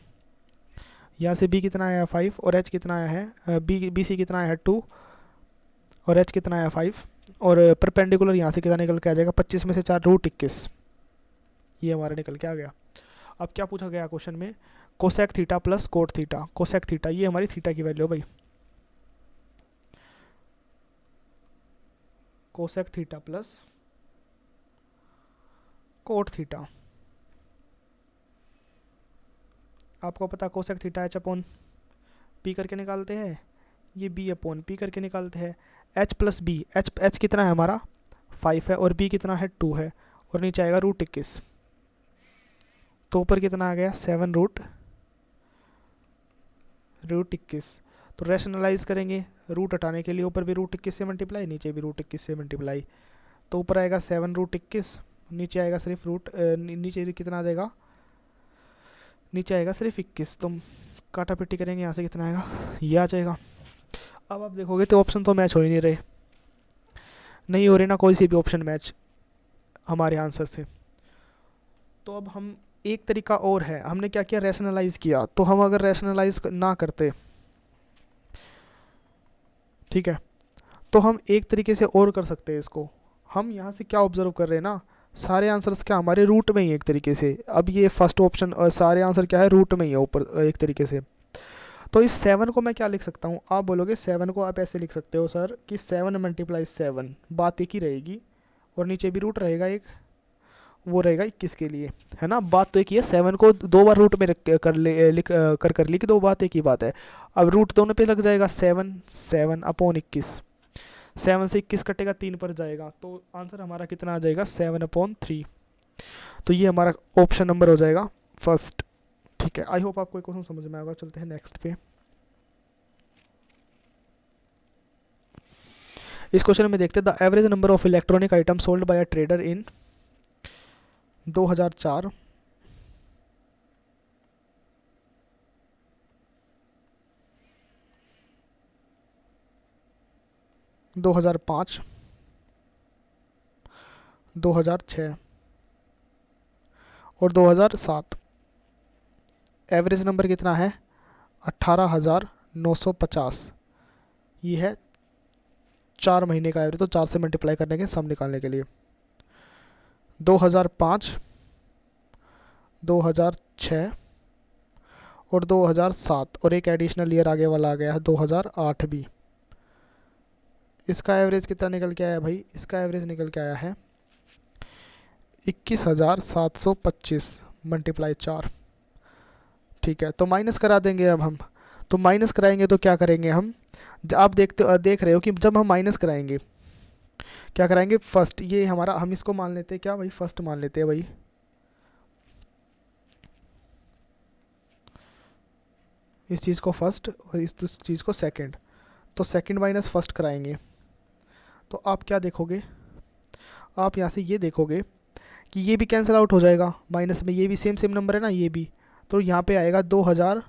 यहाँ से B कितना आया? 5। और H कितना आया है? BC कितना आया है? 2। और H कितना आया? 5। और परपेंडिकुलर यहाँ से कितना निकल के आ जाएगा? 25 में से 4 √21। ये हमारा निकल के आ गया। अब क्या पूछा गया क्वेश्चन में? Cosec theta plus cot theta. Cosec theta ये हमारी थीटा की वैल्यू भाई। Cosec theta plus cot theta. आपको पता कोसेक थीटा H/P करके निकालते हैं, ये B/P करके निकालते हैं। H + B, H कितना है हमारा? 5 है, और B कितना है? 2 है, और नीचे आएगा √21। तो ऊपर कितना आ गया? 7 √21। तो रैशनलाइज करेंगे, रूट हटाने के लिए ऊपर भी √21 से मल्टीप्लाई, नीचे भी √21 से मल्टीप्लाई। तो ऊपर आएगा 7 √21, नीचे आएगा सिर्फ नीचे कितना आ जाएगा? नीचे आएगा सिर्फ 21। तो काटा पिट्टी करेंगे, यहाँ से कितना आएगा? ये आ जाएगा। अब आप देखोगे तो ऑप्शन तो मैच हो ही नहीं रहे, नहीं हो रहे ना कोई सी भी ऑप्शन मैच हमारे आंसर से। तो अब हम एक तरीका और है, हमने क्या किया? रैशनलाइज किया। तो हम अगर रैशनलाइज ना करते, ठीक है, तो हम एक तरीके से और कर सकते हैं इसको। हम यहाँ से क्या ऑब्जर्व कर रहे हैं ना, सारे आंसर्स क्या हमारे रूट में ही एक तरीके से। अब ये फर्स्ट ऑप्शन और सारे आंसर क्या है? रूट में ही है ऊपर एक तरीके से। तो इस 7 को मैं क्या लिख सकता हूँ? आप बोलोगे 7 को आप ऐसे लिख सकते हो सर कि 7 × 7, बात एक ही रहेगी, और नीचे भी रूट रहेगा एक, वो रहेगा 21 के लिए, है ना। बात तो एक ही है। 7 को 2 बार रूट में कर ली कि 2 बात एक ही बात है। अब रूट दोनों पे लग जाएगा। 7/21, 7 से 21 कटेगा, 3 पर जाएगा, तो आंसर हमारा कितना आ जाएगा? 7/3। तो ये हमारा ऑप्शन नंबर हो जाएगा फर्स्ट। ठीक है, आई होप आपको क्वेश्चन समझ में आएगा। चलते हैं नेक्स्ट पे। इस क्वेश्चन में देखते हैं the average number of electronic item sold by a trader इन 2004, 2005, 2006 और 2007। एवरेज नंबर कितना है? 18,950। ये है 4 महीने का एवरेज, तो 4 से मल्टीप्लाई करने के सम निकालने के लिए। 2005, 2006 और 2007 और एक एडिशनल ईयर आगे वाला आ गया है 2008 भी। इसका एवरेज कितना निकल के आया भाई? इसका एवरेज निकल के आया है 21,725 मल्टीप्लाई 4। ठीक है, तो माइनस करा देंगे अब हम। तो माइनस कराएंगे तो क्या करेंगे हम? आप देख रहे हो कि जब हम माइनस कराएंगे क्या कराएंगे? फर्स्ट ये हमारा, हम इसको मान लेते हैं क्या भाई? फर्स्ट मान लेते हैं भाई। इस चीज़ को फर्स्ट और इस चीज़ को सेकंड। तो सेकंड माइनस फर्स्ट कराएंगे तो आप क्या देखोगे? आप यहाँ से ये देखोगे कि ये भी कैंसिल आउट हो जाएगा माइनस में, ये भी सेम सेम नंबर है ना, ये भी। तो यहाँ पे आएगा 2000,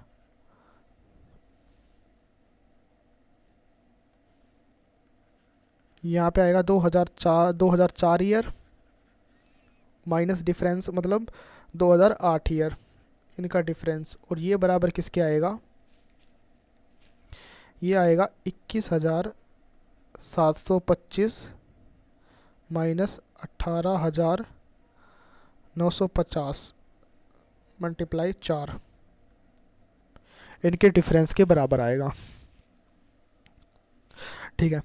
यहाँ पे आएगा 2004 ईयर माइनस डिफरेंस मतलब 2008 ईयर, इनका डिफरेंस। और ये बराबर किसके आएगा? ये आएगा 21,725 माइनस 18,950 मल्टीप्लाई 4, इनके डिफरेंस के बराबर आएगा। ठीक है,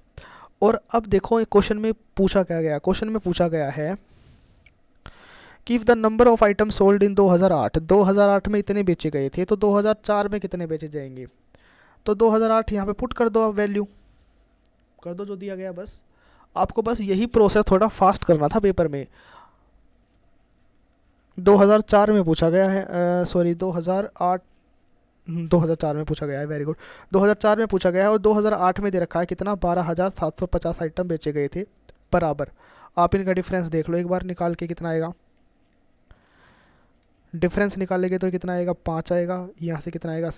और अब देखो क्वेश्चन में पूछा क्या गया? क्वेश्चन में पूछा गया है कि if the number of item sold in 2008 में इतने बेचे गए थे तो 2004 में कितने बेचे जाएंगे? तो 2008 यहाँ पे पुट कर दो, आप वैल्यू कर दो जो दिया गया। बस आपको बस यही प्रोसेस थोड़ा फास्ट करना था पेपर में। 2004 में पूछा गया है, सॉरी 2004 में पूछा गया है, वेरी गुड। 2004 में पूछा गया है और 2008 में दे रखा है कितना? 12,750 आइटम बेचे गए थे बराबर। आप इनका डिफरेंस देख लो एक बार निकाल के, कितना आएगा? डिफरेंस निकालेंगे तो कितना आएगा? 5 आएगा। यहाँ से कितना आएगा?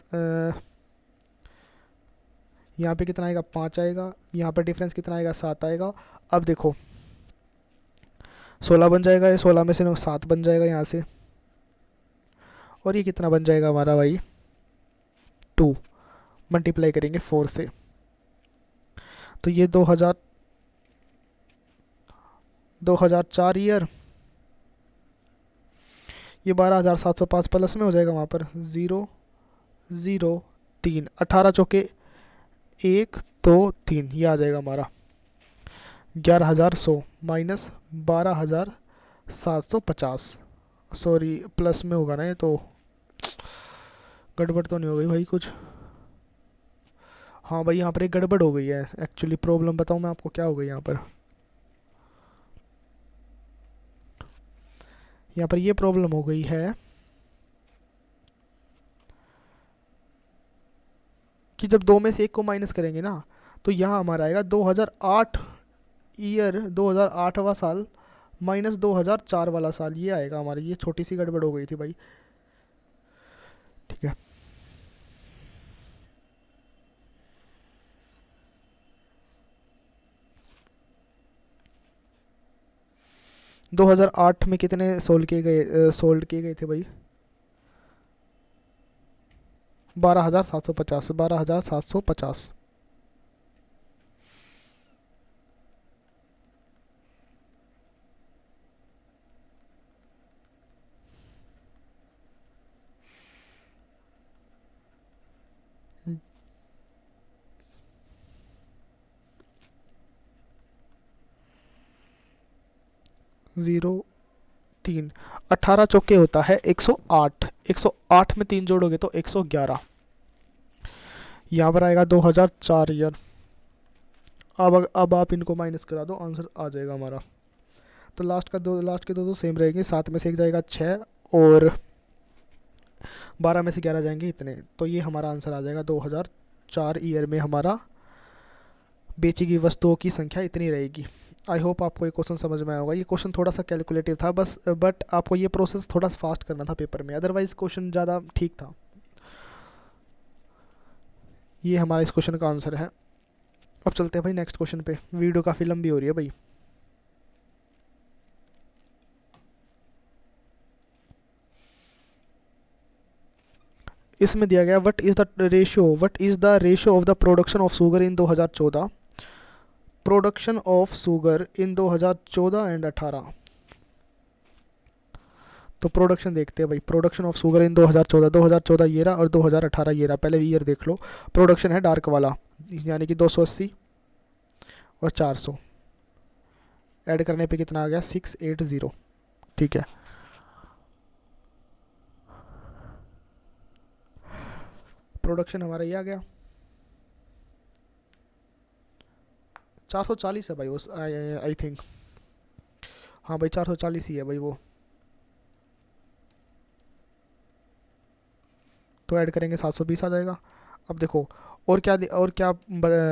यहाँ पे कितना आएगा? 5 आएगा। यहाँ पर डिफरेंस कितना आएगा? 7 आएगा। अब देखो 16 बन जाएगा, ये 16 में से 7 बन जाएगा यहाँ से। और ये कितना बन जाएगा हमारा भाई? 2 मल्टीप्लाई करेंगे 4 से। तो ये 2004 ईयर, ये 12,705 प्लस में हो जाएगा वहाँ पर 0 0 3, 18 चौके 1 2 3, ये आ जाएगा हमारा 11,100 माइनस 12,750। सॉरी प्लस में होगा ना ये, तो गड़बड़ तो नहीं हो गई भाई कुछ? हाँ भाई यहाँ पर एक गड़बड़ हो गई है एक्चुअली। प्रॉब्लम बताऊँ मैं आपको क्या हो गई यहाँ पर? यहाँ पर ये प्रॉब्लम हो गई है कि जब 2 में से 1 को माइनस करेंगे ना तो यहाँ हमारा आएगा 2008 ईयर, 2008वां साल माइनस 2004 वाला साल, ये आएगा हमारी। ये छोटी सी गड़बड़ हो गई थी भाई। ठीक है, दो 2008 में कितने सोल्ड किए गए थे भाई? 12,750, 12,750। जीरो 3, 18 चौके होता है 108, 108 में 3 जोड़ोगे तो 111। यहाँ पर आएगा 2004 ईयर। अब आप इनको माइनस करा दो, आंसर आ जाएगा हमारा। तो लास्ट के दो सेम रहेंगे, 7 में से एक जाएगा 6 और 12 में से 11 जाएंगे इतने, तो ये हमारा आंसर आ जाएगा 2004 ईयर में हमारा बेची गई वस्तुओं की संख्या इतनी रहेगी। आई होप आपको ये क्वेश्चन समझ में आया होगा। ये क्वेश्चन थोड़ा सा कैलकुलेटिव था बस, बट आपको ये प्रोसेस थोड़ा फास्ट करना था पेपर में, अदरवाइज क्वेश्चन ज़्यादा ठीक था। ये हमारा इस क्वेश्चन का आंसर है। अब चलते हैं भाई नेक्स्ट क्वेश्चन पे, वीडियो काफ़ी लंबी हो रही है भाई। इसमें दिया गया what is the ratio of the production of sugar in 2014, production of sugar in 2014 and 18। तो प्रोडक्शन देखते हैं भाई, प्रोडक्शन ऑफ शुगर इन 2014 ये रहा और 2018 ये रहा। पहले ईयर देख लो। प्रोडक्शन है डार्क वाला, यानी कि 280 और 400 ऐड करने पे कितना आ गया 680। ठीक है, प्रोडक्शन हमारा ये आ गया 440 है भाई वो, आई थिंक। हाँ भाई 440 ही है भाई वो। तो ऐड करेंगे 720 आ जाएगा। अब देखो और क्या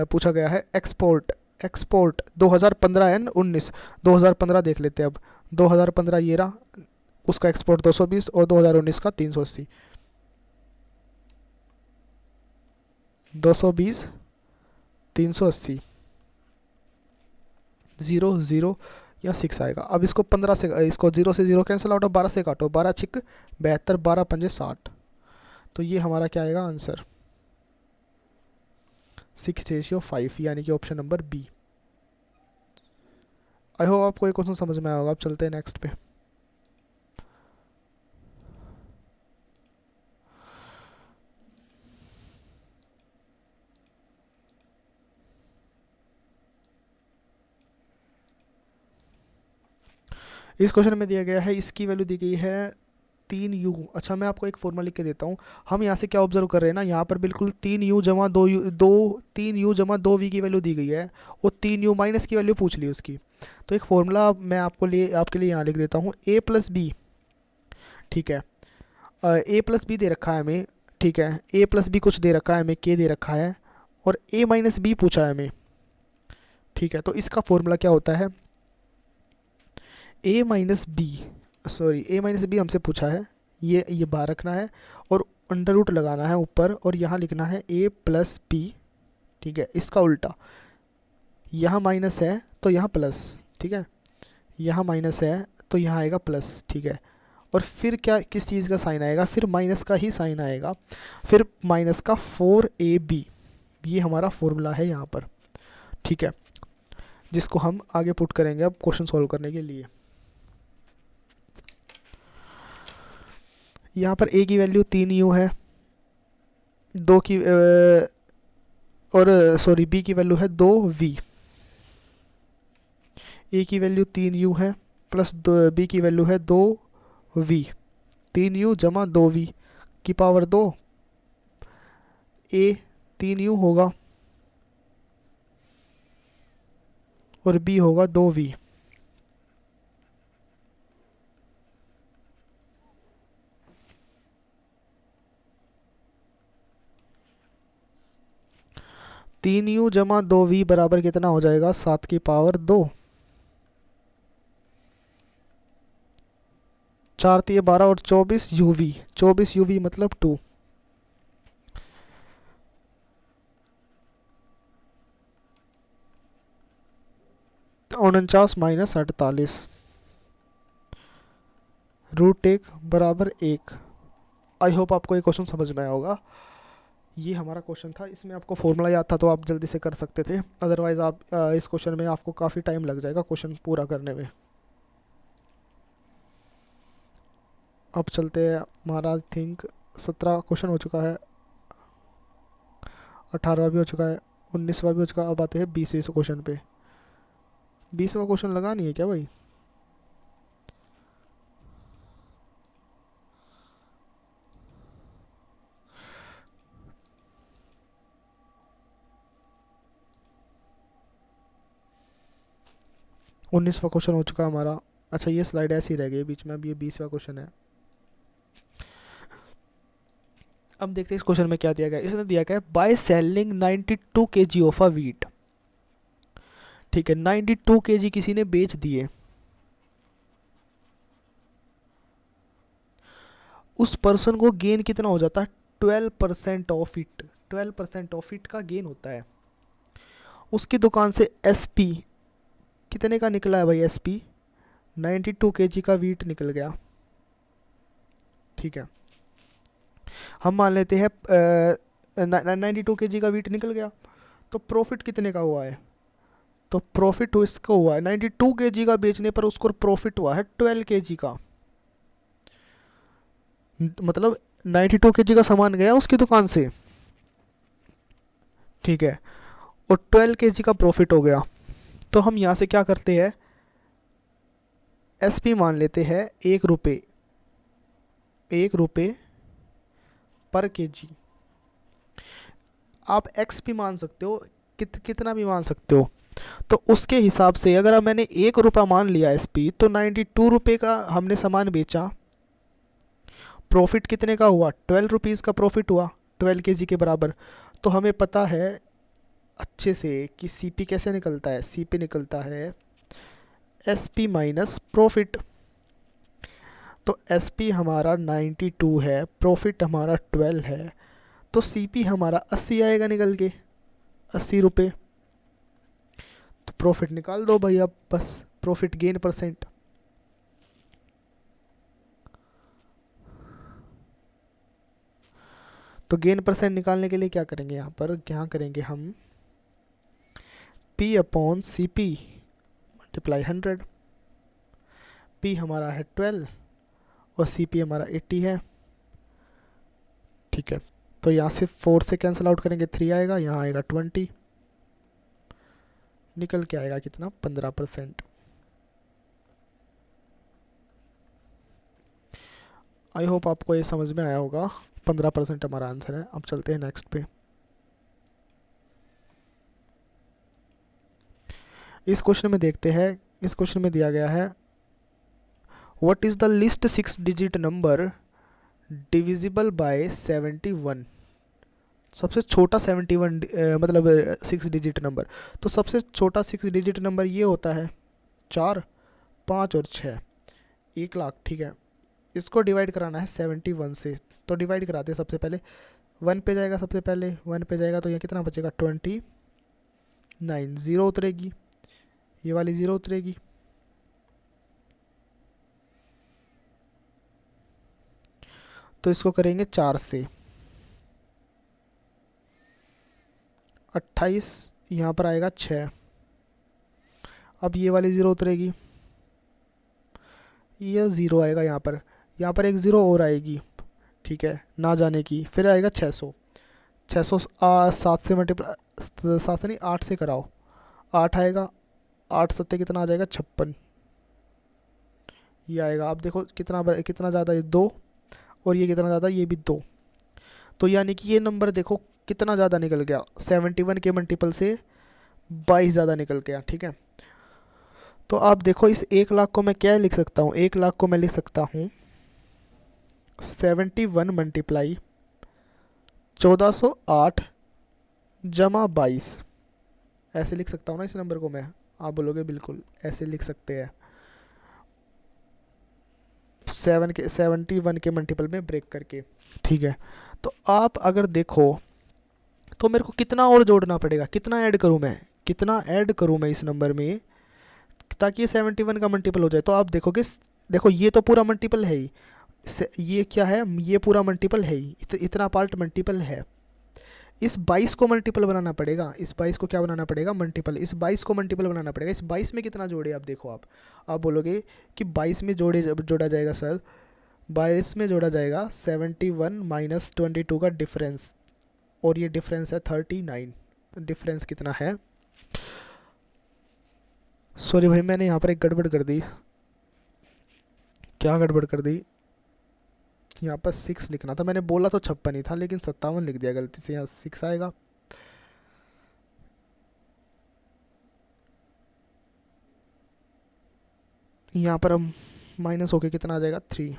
पूछा गया है, एक्सपोर्ट 2015 एंड 19। 2015 देख लेते हैं अब। 2015 ये रहा, उसका एक्सपोर्ट 220 और 2019 का 380। 220 380 0 0 या 6 आएगा। अब इसको 15 से, इसको 0 से 0 कैंसिल आउट, 12 से काटो, 12 छिक 72, 12 पंजे 60। तो ये हमारा क्या आएगा आंसर 6:5, यानी कि option number B. I hope आपको ये क्वेश्चन समझ में आया होगा। अब चलते हैं नेक्स्ट पे। इस क्वेश्चन में दिया गया है, इसकी वैल्यू दी गई है 3u। अच्छा मैं आपको एक फॉर्मूला लिख के देता हूँ। हम यहाँ से क्या ऑब्जर्व कर रहे हैं ना, यहाँ पर बिल्कुल 3u जमा 2v की वैल्यू दी गई है और 3u माइनस की वैल्यू पूछ ली उसकी। तो एक फॉर्मूला मैं आपके लिए यहाँ लिख देता हूँ, a प्लस बी। ठीक है, a प्लस बी दे रखा है हमें। ठीक है, a प्लस बी कुछ दे रखा है हमें, k दे रखा है, और a माइनस बी पूछा है हमें। ठीक है, तो इसका फॉर्मूला क्या होता है, a माइनस बी हमसे पूछा है, ये बाहर रखना है और अंडर रूट लगाना है ऊपर, और यहाँ लिखना है a प्लस बी। ठीक है, इसका उल्टा, यहाँ माइनस है तो यहाँ प्लस। ठीक है, यहाँ माइनस है तो यहाँ आएगा प्लस। ठीक है, और फिर क्या, किस चीज़ का साइन आएगा, फिर माइनस का ही साइन आएगा, फिर माइनस का 4ab। ये हमारा फॉर्मूला है यहाँ पर। ठीक है, जिसको हम आगे पुट करेंगे अब क्वेश्चन सॉल्व करने के लिए। यहाँ पर a की वैल्यू 3u है, b की वैल्यू है 2v। a की वैल्यू 3u है प्लस b की वैल्यू है 2v। 3u जमा 2v की पावर 2, a 3u होगा और b होगा 2v। तीन यू जमा 2v बराबर कितना हो जाएगा, 7 की पावर 2। 4 3 12 और 24 यूवी, 24 यूवी मतलब 2। 49 माइनस 48 √1 बराबर 1। आई होप आपको ये क्वेश्चन समझ में आया होगा। ये हमारा क्वेश्चन था, इसमें आपको फॉर्मूला याद था तो आप जल्दी से कर सकते थे, अदरवाइज़ आप इस क्वेश्चन में आपको काफ़ी टाइम लग जाएगा क्वेश्चन पूरा करने में। अब चलते हैं, हमारा आई थिंक 17 क्वेश्चन हो चुका है, 18वां भी हो चुका है, 19वां भी हो चुका है। अब आते हैं 20वें क्वेश्चन पे। 20वां क्वेश्चन लगा नहीं है क्या भाई? उन्नीसवां क्वेश्चन हो चुका है हमारा। अच्छा ये स्लाइड ऐसी रह गई बीच में, अब ये 20वां क्वेश्चन है। अब देखते हैं इस क्वेश्चन में क्या दिया गया है। इसने दिया गया है by selling 92 kg of a wheat. ठीक है, 92 kg किसी ने बेच दिए, उस पर्सन को गेन कितना हो जाता है? 12% ऑफ इट, 12% ऑफ इट का गेन होता है। उसकी दुकान से एसपी कितने का निकला है भाई? एसपी 92 kg का वीट निकल गया। ठीक है, हम मान लेते हैं 92 kg का वीट निकल गया, तो प्रॉफिट कितने का हुआ है? तो प्रॉफिट इसका हुआ है 92 kg का बेचने पर उसको प्रॉफिट हुआ है 12 kg का। मतलब 92 kg का सामान गया उसकी दुकान से, ठीक है, और 12 kg का प्रॉफिट हो गया। तो हम यहाँ से क्या करते हैं, एसपी मान लेते हैं 1 रुपये, 1 रुपये पर केजी। आप एक्स भी मान सकते हो, कितना भी मान सकते हो। तो उसके हिसाब से अगर अब मैंने 1 रुपया मान लिया एसपी, तो 92 रुपये का हमने सामान बेचा, प्रॉफिट कितने का हुआ? 12 रुपीज़ का प्रॉफिट हुआ, 12 केजी के बराबर। तो हमें पता है अच्छे से कि सीपी कैसे निकलता है। सीपी निकलता है एसपी माइनस प्रॉफिट। तो एसपी हमारा 92 है, प्रॉफिट हमारा 12 है, तो सीपी हमारा 80 आएगा निकल के, 80 रुपये। तो प्रॉफिट निकाल दो भाई अब, बस प्रॉफिट गेन परसेंट। तो गेन परसेंट निकालने के लिए क्या करेंगे, यहाँ पर क्या करेंगे हम, P upon C P multiply 100। P हमारा है 12 और सी पी हमारा 80 है। ठीक है, तो यहाँ से 4 से कैंसिल आउट करेंगे, 3 आएगा, यहाँ आएगा 20, निकल के आएगा कितना? 15%। आई होप आपको ये समझ में आया होगा। 15% हमारा आंसर है। अब चलते हैं नेक्स्ट पे। इस क्वेश्चन में देखते हैं, इस क्वेश्चन में दिया गया है what is the list 6 digit number divisible by 71। सबसे छोटा 71 मतलब 6 डिजिट नंबर। तो सबसे छोटा 6 डिजिट नंबर ये होता है 4, 5 और 6, 1,00,000। ठीक है, इसको डिवाइड कराना है 71 से। तो डिवाइड कराते हैं, सबसे पहले 1 पे जाएगा, सबसे पहले 1 पे जाएगा, तो ये कितना बचेगा? 29। ज़ीरो उतरेगी, ये वाली ज़ीरो उतरेगी। तो इसको करेंगे 4 से, 28, यहाँ पर आएगा 6। अब ये वाली ज़ीरो उतरेगी, ये ज़ीरो आएगा यहाँ पर एक ज़ीरो और आएगी, ठीक है, ना जाने की। फिर आएगा 600, 600 7 से मल्टीप्लाई, 7 से नहीं 8 से कराओ, 8 आएगा, 8 सत्ते कितना आ जाएगा? 56। ये आएगा, अब देखो कितना ज़्यादा, ये 2, और ये कितना ज़्यादा, ये भी 2। तो यानी कि ये नंबर देखो कितना ज़्यादा निकल गया, 71 के मल्टीपल से 22 ज़्यादा निकल गया। ठीक है, तो आप देखो इस 1,00,000 को मैं क्या लिख सकता हूँ? 1,00,000 को मैं लिख सकता हूँ 71 मल्टीप्लाई 1408 जमा 22, ऐसे लिख सकता हूँ ना इस नंबर को मैं? आप बोलोगे बिल्कुल ऐसे लिख सकते हैं, 71 के मल्टीपल में ब्रेक करके। ठीक है, तो आप अगर देखो तो मेरे को कितना और जोड़ना पड़ेगा, कितना ऐड करूँ मैं, कितना ऐड करूँ मैं इस नंबर में ताकि ये 71 का मल्टीपल हो जाए। तो आप देखोगे, देखो ये तो पूरा मल्टीपल है ही, ये क्या है, ये पूरा मल्टीपल है ही, इतना पार्ट मल्टीपल है। इस 22 को मल्टीपल बनाना पड़ेगा, इस 22 को क्या बनाना पड़ेगा? मल्टीपल। इस 22 को मल्टीपल बनाना पड़ेगा। इस 22 में कितना जोड़े आप देखो, आप बोलोगे कि 22 में जोड़ा जाएगा सर, 22 में जोड़ा जाएगा 71 माइनस 22 का डिफरेंस, और ये डिफरेंस है 39। डिफरेंस कितना है? सॉरी भाई, मैंने यहाँ पर एक गड़बड़ कर दी। क्या गड़बड़ कर दी? यहाँ पर 6 लिखना था, मैंने बोला तो 56 ही था, लेकिन 57 लिख दिया गलती से, यहाँ 6 आएगा। यहाँ पर हम माइनस होके कितना आ जाएगा? 3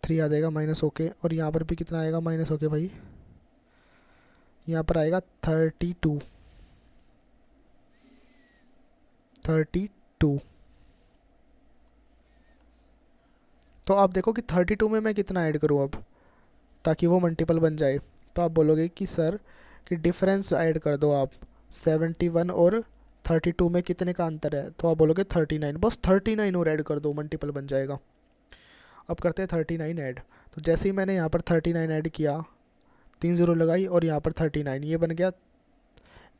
-3 आ जाएगा माइनस होके, और यहाँ पर भी कितना आएगा माइनस होके भाई, यहाँ पर आएगा 32। तो आप देखो कि 32 में मैं कितना ऐड करूँ अब, ताकि वो मल्टीपल बन जाए। तो आप बोलोगे कि सर कि डिफरेंस ऐड कर दो आप, 71 और 32 में कितने का अंतर है, तो आप बोलोगे 39। बस 39 और ऐड कर दो, मल्टीपल बन जाएगा। अब करते हैं 39 ऐड। तो जैसे ही मैंने यहाँ पर 39 ऐड किया, 3 ज़ीरो लगाई और यहाँ पर 39, ये बन गया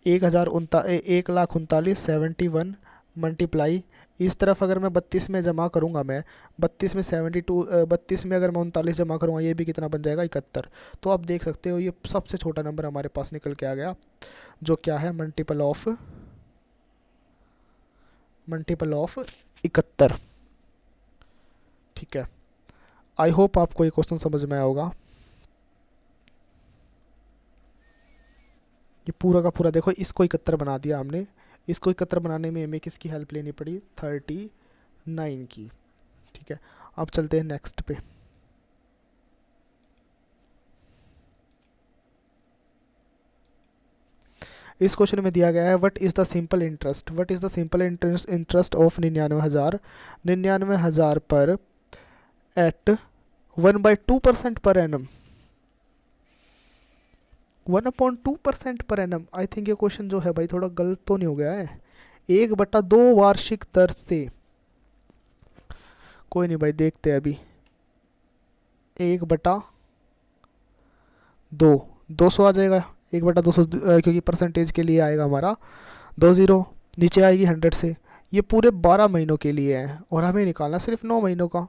1,39,71 71 मल्टीप्लाई, इस तरफ अगर मैं 32 में जमा करूँगा, मैं 32 में 72, 32 में अगर मैं 39 जमा करूँगा, ये भी कितना बन जाएगा 71। तो आप देख सकते हो ये सबसे छोटा नंबर हमारे पास निकल के आ गया, जो क्या है मल्टीपल ऑफ 71। ठीक है, आई होप आपको ये क्वेश्चन समझ में आया होगा। ये पूरा का पूरा देखो, इसको 71 बना दिया हमने। इसको 71 बनाने में हमें किसकी हेल्प लेनी पड़ी, 39 की। ठीक है, अब चलते हैं नेक्स्ट पे। इस क्वेश्चन में दिया गया है what is the simple interest, interest of 99,000 पर at 1/2% per annum, 1/2% per annum. I think ये क्वेश्चन जो है भाई थोड़ा गलत तो नहीं हो गया है, 1/2 वार्षिक दर से। कोई नहीं भाई, देखते हैं अभी। 1/2, 200 आ जाएगा, 1/200, क्योंकि परसेंटेज के लिए आएगा हमारा 2 ज़ीरो, नीचे आएगी 100 से। ये पूरे 12 महीनों के लिए है और हमें निकालना सिर्फ 9 महीनों का।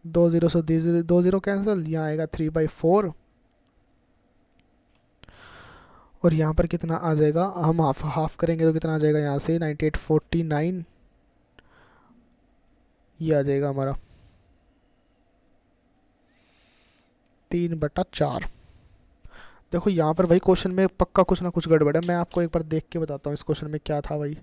2 ज़ीरो से 2 ज़ीरो कैंसिल, यहाँ आएगा 3/4, और यहाँ पर कितना आ जाएगा, हम हाफ करेंगे तो कितना आ जाएगा यहाँ से 9849, ये आ जाएगा हमारा 3/4। देखो यहाँ पर भाई क्वेश्चन में पक्का कुछ ना कुछ गड़बड़ है, मैं आपको एक बार देख के बताता हूँ इस क्वेश्चन में क्या था भाई।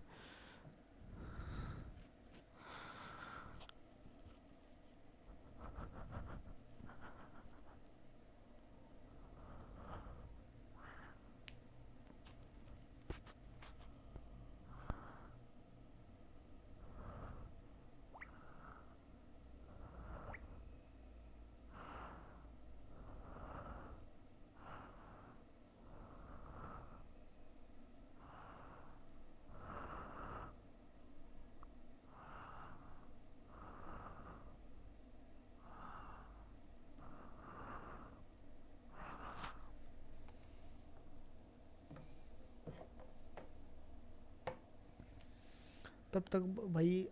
तब तक भाई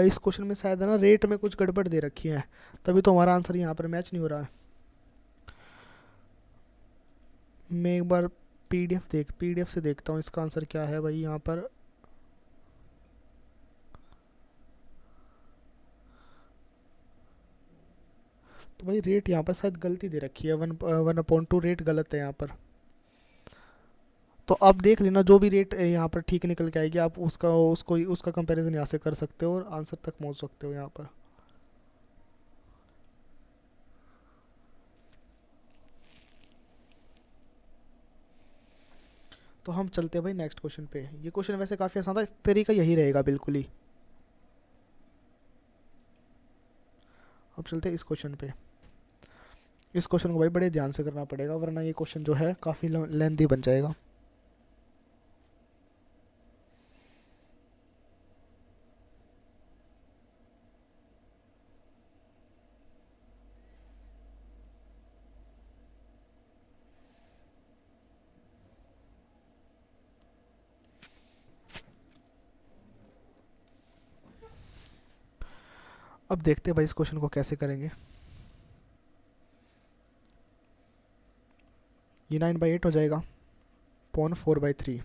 इस क्वेश्चन में शायद है ना रेट में कुछ गड़बड़ दे रखी है, तभी तो हमारा आंसर यहाँ पर मैच नहीं हो रहा है। मैं एक बार पीडीएफ से देखता हूँ इसका आंसर क्या है भाई यहाँ पर। तो भाई रेट यहाँ पर शायद गलती दे रखी है, 1/2 रेट गलत है यहाँ पर। तो आप देख लेना, जो भी रेट यहाँ पर ठीक निकल के आएगी, आप उसका कंपैरिजन यहाँ से कर सकते हो और आंसर तक पहुँच सकते हो यहाँ पर। तो हम चलते हैं भाई नेक्स्ट क्वेश्चन पे। ये क्वेश्चन वैसे काफ़ी आसान था, इस तरीका यही रहेगा बिल्कुल ही। अब चलते हैं इस क्वेश्चन पे। इस क्वेश्चन को भाई बड़े ध्यान से करना पड़ेगा, वरना ये क्वेश्चन जो है काफ़ी लेंथी बन जाएगा। अब देखते हैं भाई इस क्वेश्चन को कैसे करेंगे। ये 9/8 हो जाएगा, पॉन 4/3,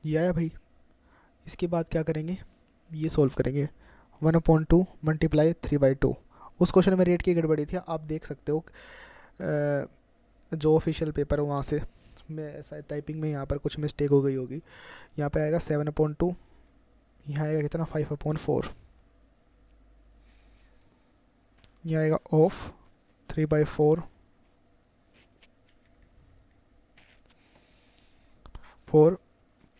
ये आया भाई। इसके बाद क्या करेंगे, ये सॉल्व करेंगे। 1/2 मल्टीप्लाई 3/2। उस क्वेश्चन में रेट की गड़बड़ी थी, आप देख सकते हो जो ऑफिशियल पेपर है वहाँ से। मैं ऐसा टाइपिंग में यहाँ पर कुछ मिस्टेक हो गई होगी। यहाँ पे आएगा 7/2, यहाँ आएगा कितना 5/4। ये आएगा ऑफ 3/4 4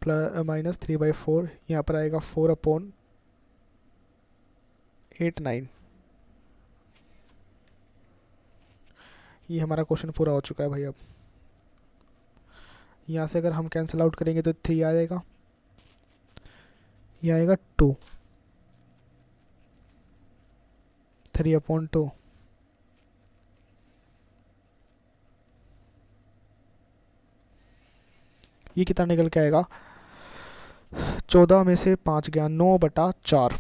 प्लस माइनस 3/4, यहाँ पर आएगा 4/8 9। ये हमारा क्वेश्चन पूरा हो चुका है भाई। अब यहाँ से अगर हम कैंसिल आउट करेंगे तो 3 आ जाएगा, ये आएगा 2 3/2। ये कितना निकल के आएगा, 14 में से 5 गया, 9/4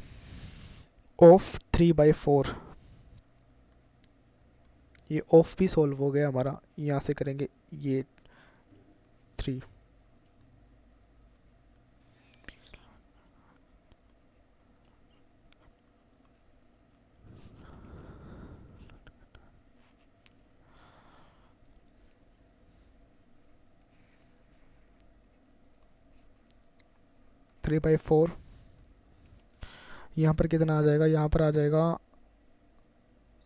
ऑफ 3/4। ये ऑफ भी सॉल्व हो गया हमारा। यहाँ से करेंगे ये 3। 3/4 यहाँ पर कितना आ जाएगा, यहाँ पर आ जाएगा,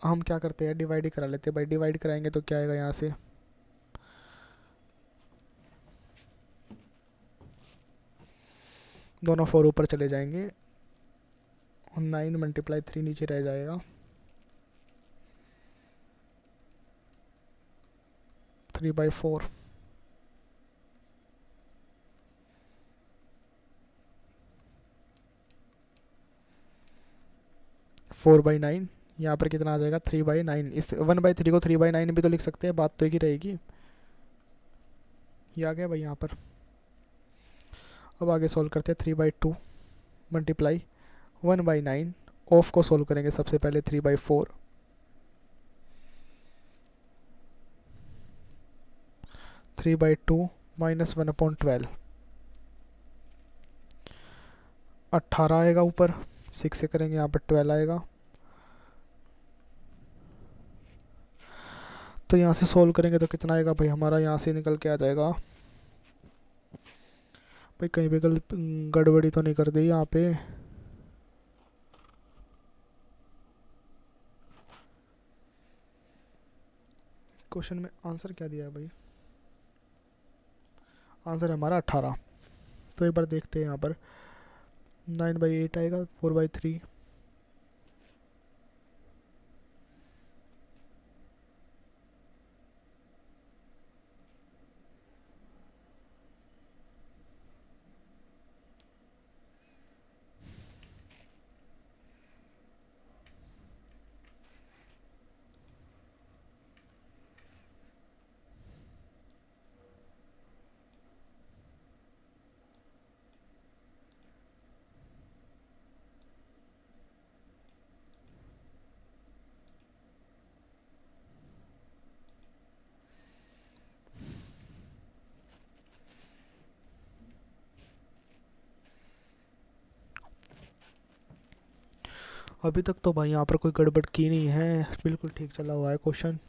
हम क्या करते हैं डिवाइड ही करा लेते हैं भाई। डिवाइड कराएंगे तो क्या आएगा, यहाँ से दोनों 4 ऊपर चले जाएंगे, 9 × 3 नीचे रह जाएगा, 3/4 4/9। यहाँ पर कितना आ जाएगा, 3/9। इस 1/3 को 3/9 भी तो लिख सकते हैं, बात तो एक ही रहेगी। ये आ गया भाई यहाँ पर। अब आगे सॉल्व करते हैं। 3/2 मल्टीप्लाई 1/9, ऑफ को सॉल्व करेंगे सबसे पहले। 3/4 3/2 माइनस 1/12 18 आएगा ऊपर, 6 से करेंगे यहाँ पर 12 आएगा। तो यहाँ से सॉल्व करेंगे तो कितना आएगा भाई हमारा, यहाँ से निकल के आ जाएगा भाई, कहीं भी गड़बड़ी तो नहीं कर दी यहाँ पे। क्वेश्चन में आंसर क्या दिया है भाई, आंसर है हमारा 18। तो एक बार देखते हैं यहाँ पर, 9/8 आएगा, 4/3। अभी तक तो भाई यहाँ पर कोई गड़बड़ की नहीं है, बिल्कुल ठीक चला हुआ है क्वेश्चन।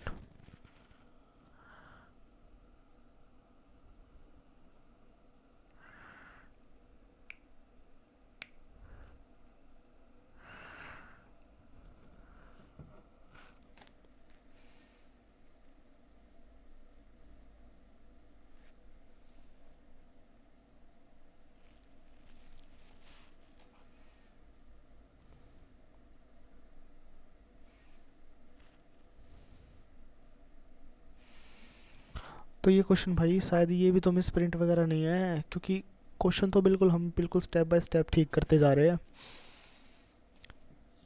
तो ये क्वेश्चन भाई शायद ये भी तो मिस प्रिंट वगैरह नहीं है, क्योंकि क्वेश्चन तो बिल्कुल हम बिल्कुल स्टेप बाय स्टेप ठीक करते जा रहे हैं।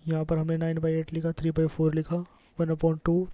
यहाँ पर हमने 9/8 लिखा, 3/4 लिखा, 1/2।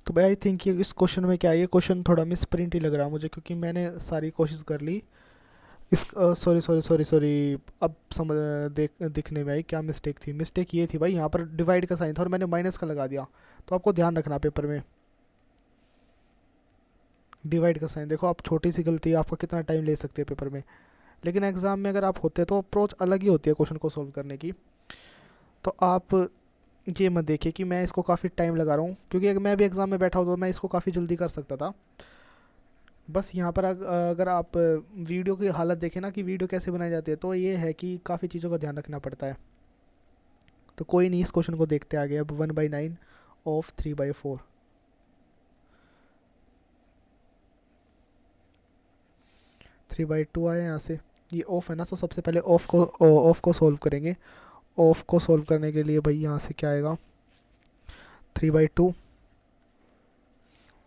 तो भाई आई थिंक ये इस क्वेश्चन में क्या है, ये क्वेश्चन थोड़ा मिस प्रिंट ही लग रहा है मुझे, क्योंकि मैंने सारी कोशिश कर ली इस सॉरी सॉरी सॉरी सॉरी। अब समझ दिखने में आई क्या मिस्टेक थी। मिस्टेक ये थी भाई, यहाँ पर डिवाइड का साइन था और मैंने माइनस का लगा दिया। तो आपको ध्यान रखना पेपर में डिवाइड का साइन, देखो आप छोटी सी गलती है आपका कितना टाइम ले सकती है पेपर में। लेकिन एग्जाम में अगर आप होते तो अप्रोच अलग ही होती है क्वेश्चन को सॉल्व करने की। तो आप ये मत देखिए कि मैं इसको काफ़ी टाइम लगा रहा हूँ, क्योंकि अगर मैं भी एग्ज़ाम में बैठा हूँ तो मैं इसको काफ़ी जल्दी कर सकता था। बस यहाँ पर अगर आप वीडियो की हालत देखें ना कि वीडियो कैसे बनाई जाती है, तो ये है कि काफ़ी चीज़ों का ध्यान रखना पड़ता है। तो कोई नहीं, इस क्वेश्चन को देखते आगे। अब 1/9 ऑफ 3/4, 3/2 आया यहाँ से। ये ऑफ है ना, तो सबसे पहले ऑफ को सॉल्व करेंगे। ऑफ को सॉल्व करने के लिए भाई यहाँ से क्या आएगा, 3/2,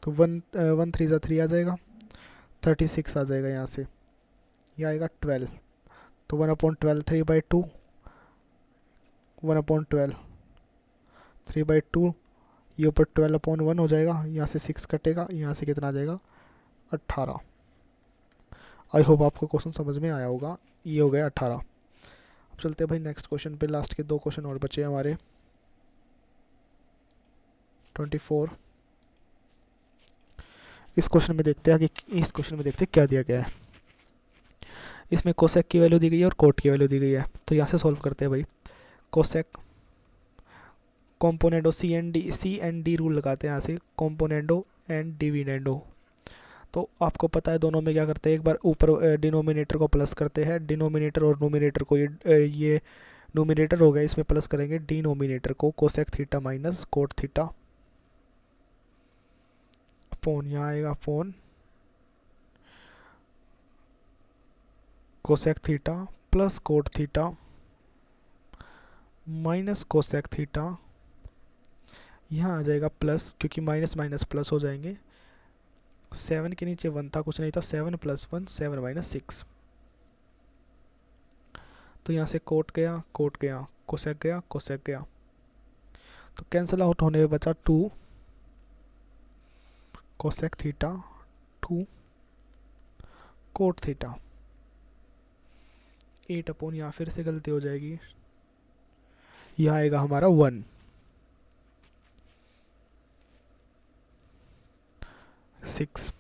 तो 1 3 आ जाएगा, 36 आ जाएगा यहाँ से। ये आएगा 12, तो 1/12 3/2, 1/12 3/2, ये ऊपर 12/1 हो जाएगा, यहाँ से 6 कटेगा, यहाँ से कितना आ जाएगा 18। आई होप आपको क्वेश्चन समझ में आया होगा। ये हो गया 18। अब चलते हैं भाई नेक्स्ट क्वेश्चन पे। लास्ट के 2 क्वेश्चन और बचे हमारे। 24, इस क्वेश्चन में देखते हैं कि इस क्वेश्चन में देखते हैं क्या दिया गया है। इसमें कोसेक की वैल्यू दी गई है और कोट की वैल्यू दी गई है। तो यहाँ से सॉल्व करते हैं भाई। Cosec componendo C and D rule लगाते हैं यहाँ से, कॉम्पोनेंडो एंड डिविडेंडो। तो आपको पता है दोनों में क्या करते हैं, एक बार ऊपर डिनोमिनेटर को प्लस करते हैं, डिनोमिनेटर और नोमिनेटर को, ये नोमिनेटर हो गया, इसमें प्लस करेंगे डिनोमिनेटर को, cosec theta minus cot theta upon, यहाँ आएगा upon cosec theta plus cot theta minus cosec theta, यहाँ आ जाएगा प्लस, क्योंकि माइनस माइनस प्लस हो जाएंगे। 7 के नीचे 1 था, कुछ नहीं था, 7 + 1 7 - 6। तो यहाँ से कोट गया कोसेक गया कोसेक गया, तो कैंसिल आउट होने में बचा 2 कोसेक थीटा 2 कोट थीटा। 8/, यहाँ फिर से गलती हो जाएगी, यहाँ आएगा हमारा 1, 6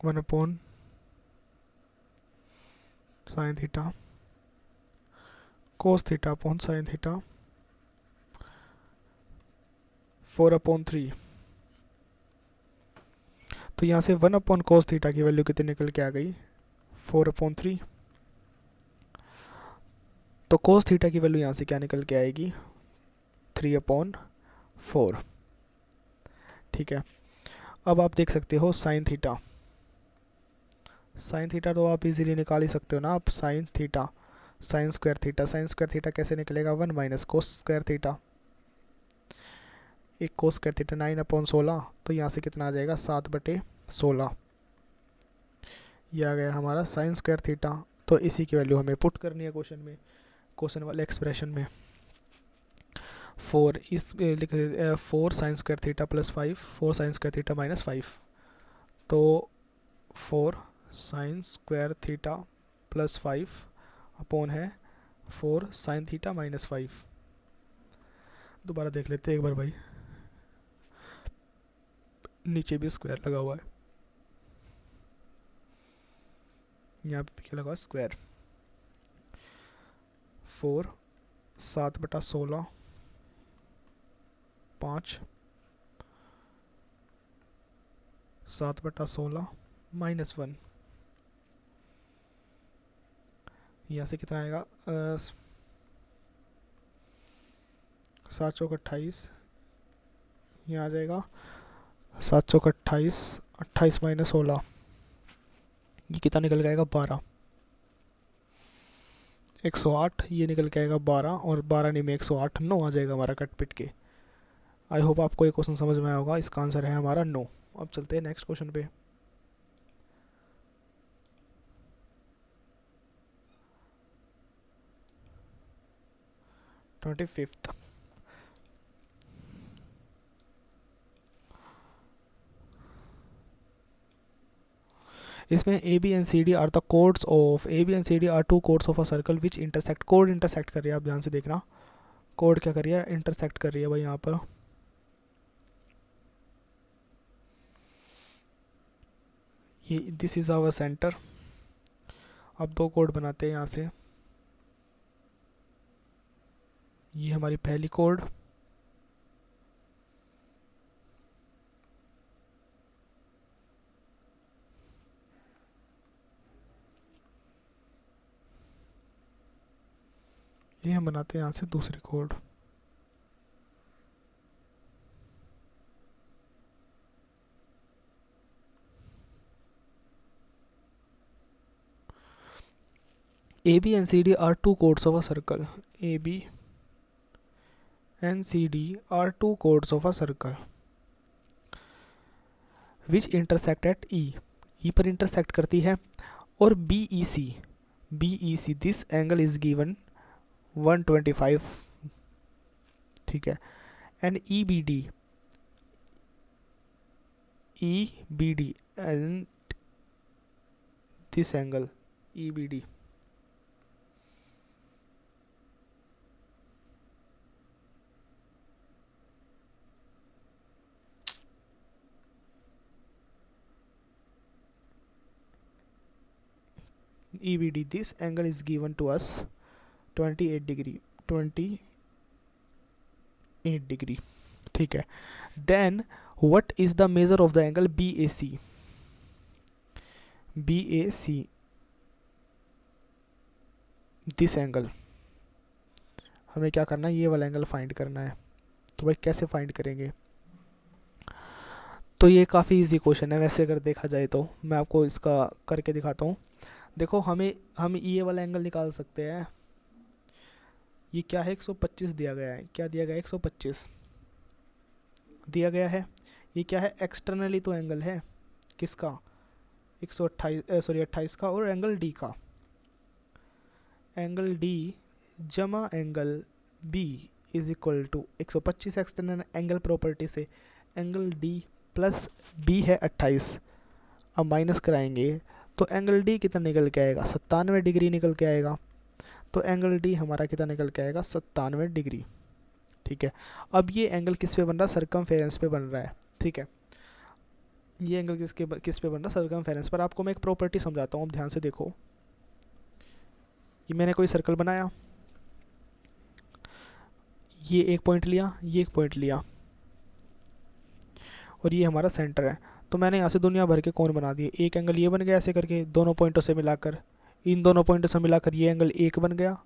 1/, sine theta cos theta upon sine theta 4/3। तो यहाँ से 1/, कोस थीटा की वैल्यू कितनी निकल के आ गई, 4/3। तो कोस थीटा की वैल्यू यहाँ से क्या निकल के आएगी, 3/4। ठीक है। अब आप देख सकते हो साइन थीटा, तो आप इजीली निकाल ही सकते हो ना आप। Sine theta sine square theta कैसे निकलेगा, 1 - कोस स्क्वायर थीटा, एक कोस स्क्वायर थीटा 9/16। तो यहाँ से कितना आ जाएगा, 7/16। यह आ गया हमारा साइन स्क्वायर थीटा। तो इसी की वैल्यू हमें पुट करनी है क्वेश्चन वाले एक्सप्रेशन में। 4 लिख 4 sine square theta plus 5, 4 sine square theta minus 5। तो 4 sine square theta plus 5 upon है 4 साइन थीटा माइनस 5। दोबारा देख लेते हैं एक बार भाई, नीचे भी स्क्वायर लगा हुआ है, यहाँ पे क्या लगा स्क्वायर। 4 7/16 5 7/16 -1। यहाँ से कितना आएगा, 7 चौक 28, यहाँ आ जाएगा 7 चौक 28, 28 - 16, ये कितना निकल के आएगा 12, 108। ये निकल के आएगा 12, और 12 नहीं में 108, 9 आ जाएगा हमारा कट पिट के। आई होप आपको ये क्वेश्चन समझ में आया होगा। इसका आंसर है हमारा 9। अब चलते हैं नेक्स्ट क्वेश्चन पे। 25th। इसमें A B and C D are the chords of A B and C D are two chords of a circle which intersect. कोड इंटरसेक्ट कर रही है, आप ध्यान से देखना, कोड क्या कर रही है, इंटरसेक्ट कर रही है भाई यहाँ पर। ये दिस इज आवर सेंटर। अब दो कोड बनाते हैं यहाँ से। ये हमारी पहली कोड, ये हम बनाते हैं यहाँ से दूसरी कोड। A B and C D are two chords of a circle. A B and C D are two chords of a circle which intersect at e. E पर इंटरसेक्ट करती है। और b e c this angle is given 125, ठीक है। And e b d and this angle e b d. EBD, this angle is given to us 28 degree, ठीक है। Then what is the measure of the angle BAC? this angle, हमें क्या करना है, ये वाला एंगल फाइंड करना है। तो भाई कैसे फाइंड करेंगे? तो ये काफ़ी इजी क्वेश्चन है वैसे अगर देखा जाए तो। मैं आपको इसका करके दिखाता हूँ। देखो हम ये वाला एंगल निकाल सकते हैं। ये क्या है, 125 दिया गया है। क्या दिया गया है? 125 दिया गया है। ये क्या है, एक्सटर्नली तो एंगल है किसका, 28 का, और एंगल डी का। एंगल डी जमा angle B is equal to 125 external angle property से एंगल डी प्लस बी है 28। अब माइनस कराएंगे तो एंगल डी कितना निकल के आएगा, 97 डिग्री निकल के आएगा। तो एंगल डी हमारा कितना निकल के आएगा, 97 डिग्री, ठीक है। अब ये एंगल किस पे बन रहा है, सर्कमफेरेंस पे बन रहा है, ठीक है। ये एंगल किस पे बन रहा है, सर्कमफेरेंस पर। आपको मैं एक प्रॉपर्टी समझाता हूँ, अब ध्यान से देखो। ये मैंने कोई सर्कल बनाया, ये एक पॉइंट लिया, ये एक पॉइंट लिया, और ये हमारा सेंटर है। तो मैंने यहाँ से दुनिया भर के कोण बना दिए। एक एंगल ये बन गया ऐसे करके, दोनों पॉइंटों से मिलाकर, इन दोनों पॉइंटों से मिलाकर ये एंगल एक बन गया,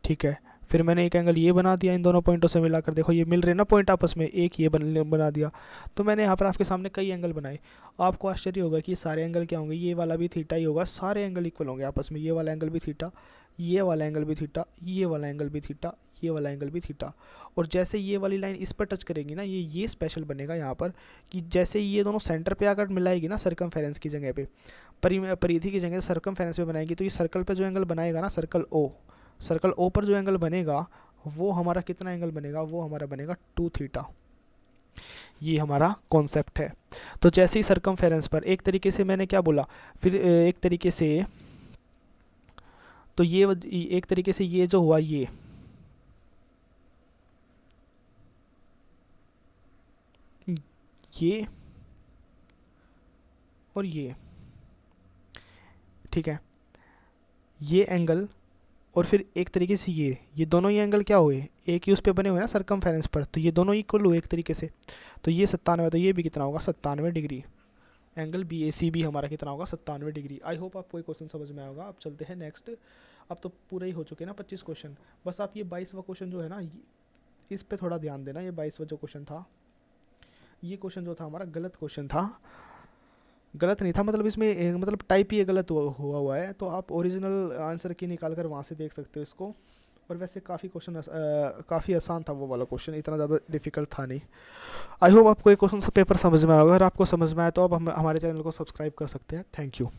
ठीक है। फिर मैंने एक एंगल ये बना दिया इन दोनों पॉइंटों से मिलाकर, देखो ये मिल रहे ना पॉइंट आपस में, एक ये बना दिया। तो मैंने यहाँ पर आपके सामने कई एंगल बनाए। आपको आश्चर्य होगा कि सारे एंगल क्या होंगे, ये वाला भी थीटा ही होगा, सारे एंगल इक्वल होंगे आपस में। ये वाला एंगल भी थीटा, ये वाला एंगल भी थीटा, ये वाला एंगल भी थीटा, ये वाला एंगल भी थीटा। और जैसे ये वाली लाइन इस पर टच करेगी ना, ये स्पेशल बनेगा यहाँ पर कि जैसे ये दोनों सेंटर पे आकर मिलाएगी ना, सर्कमफेरेंस की जगह पे, परिधि की जगह सर्कमफेरेंस पे बनाएगी, तो ये सर्कल पे जो एंगल बनाएगा ना, सर्कल ओ पर जो एंगल बनेगा वो हमारा कितना एंगल बनेगा, वो हमारा बनेगा 2 थीटा। ये हमारा कॉन्सेप्ट है। तो जैसे ही सर्कमफेरेंस पर एक तरीके से मैंने क्या बोला, फिर एक तरीके से तो ये एक तरीके से ये जो हुआ, ये और ये, ठीक है, ये एंगल, और फिर एक तरीके से ये दोनों ही एंगल क्या हुए, एक ही उस पे बने हुए ना सर्कमफेरेंस पर, तो ये दोनों इक्वल हुए एक तरीके से। तो ये 97, तो ये भी कितना होगा, 97 डिग्री। एंगल BAC भी हमारा कितना होगा, 97 डिग्री। आई होप आपको ये क्वेश्चन समझ में आएगा। अब चलते हैं नेक्स्ट। अब तो पूरे ही हो चुके हैं ना 25 क्वेश्चन। बस आप ये 22वां क्वेश्चन जो है ना, इस पे थोड़ा ध्यान देना। ये 22वां जो क्वेश्चन था, ये क्वेश्चन जो था हमारा गलत क्वेश्चन था। गलत नहीं था मतलब इसमें मतलब टाइप ही गलत हुआ है। तो आप ओरिजिनल आंसर की निकाल कर वहाँ से देख सकते हो इसको। और वैसे काफ़ी क्वेश्चन काफ़ी आसान था वो वाला क्वेश्चन, इतना ज़्यादा डिफिकल्ट था नहीं। आई होप आपको ये क्वेश्चन पेपर समझ में आएगा। अगर आपको समझ में आया तो आप हमारे चैनल को सब्सक्राइब कर सकते हैं। Thank you.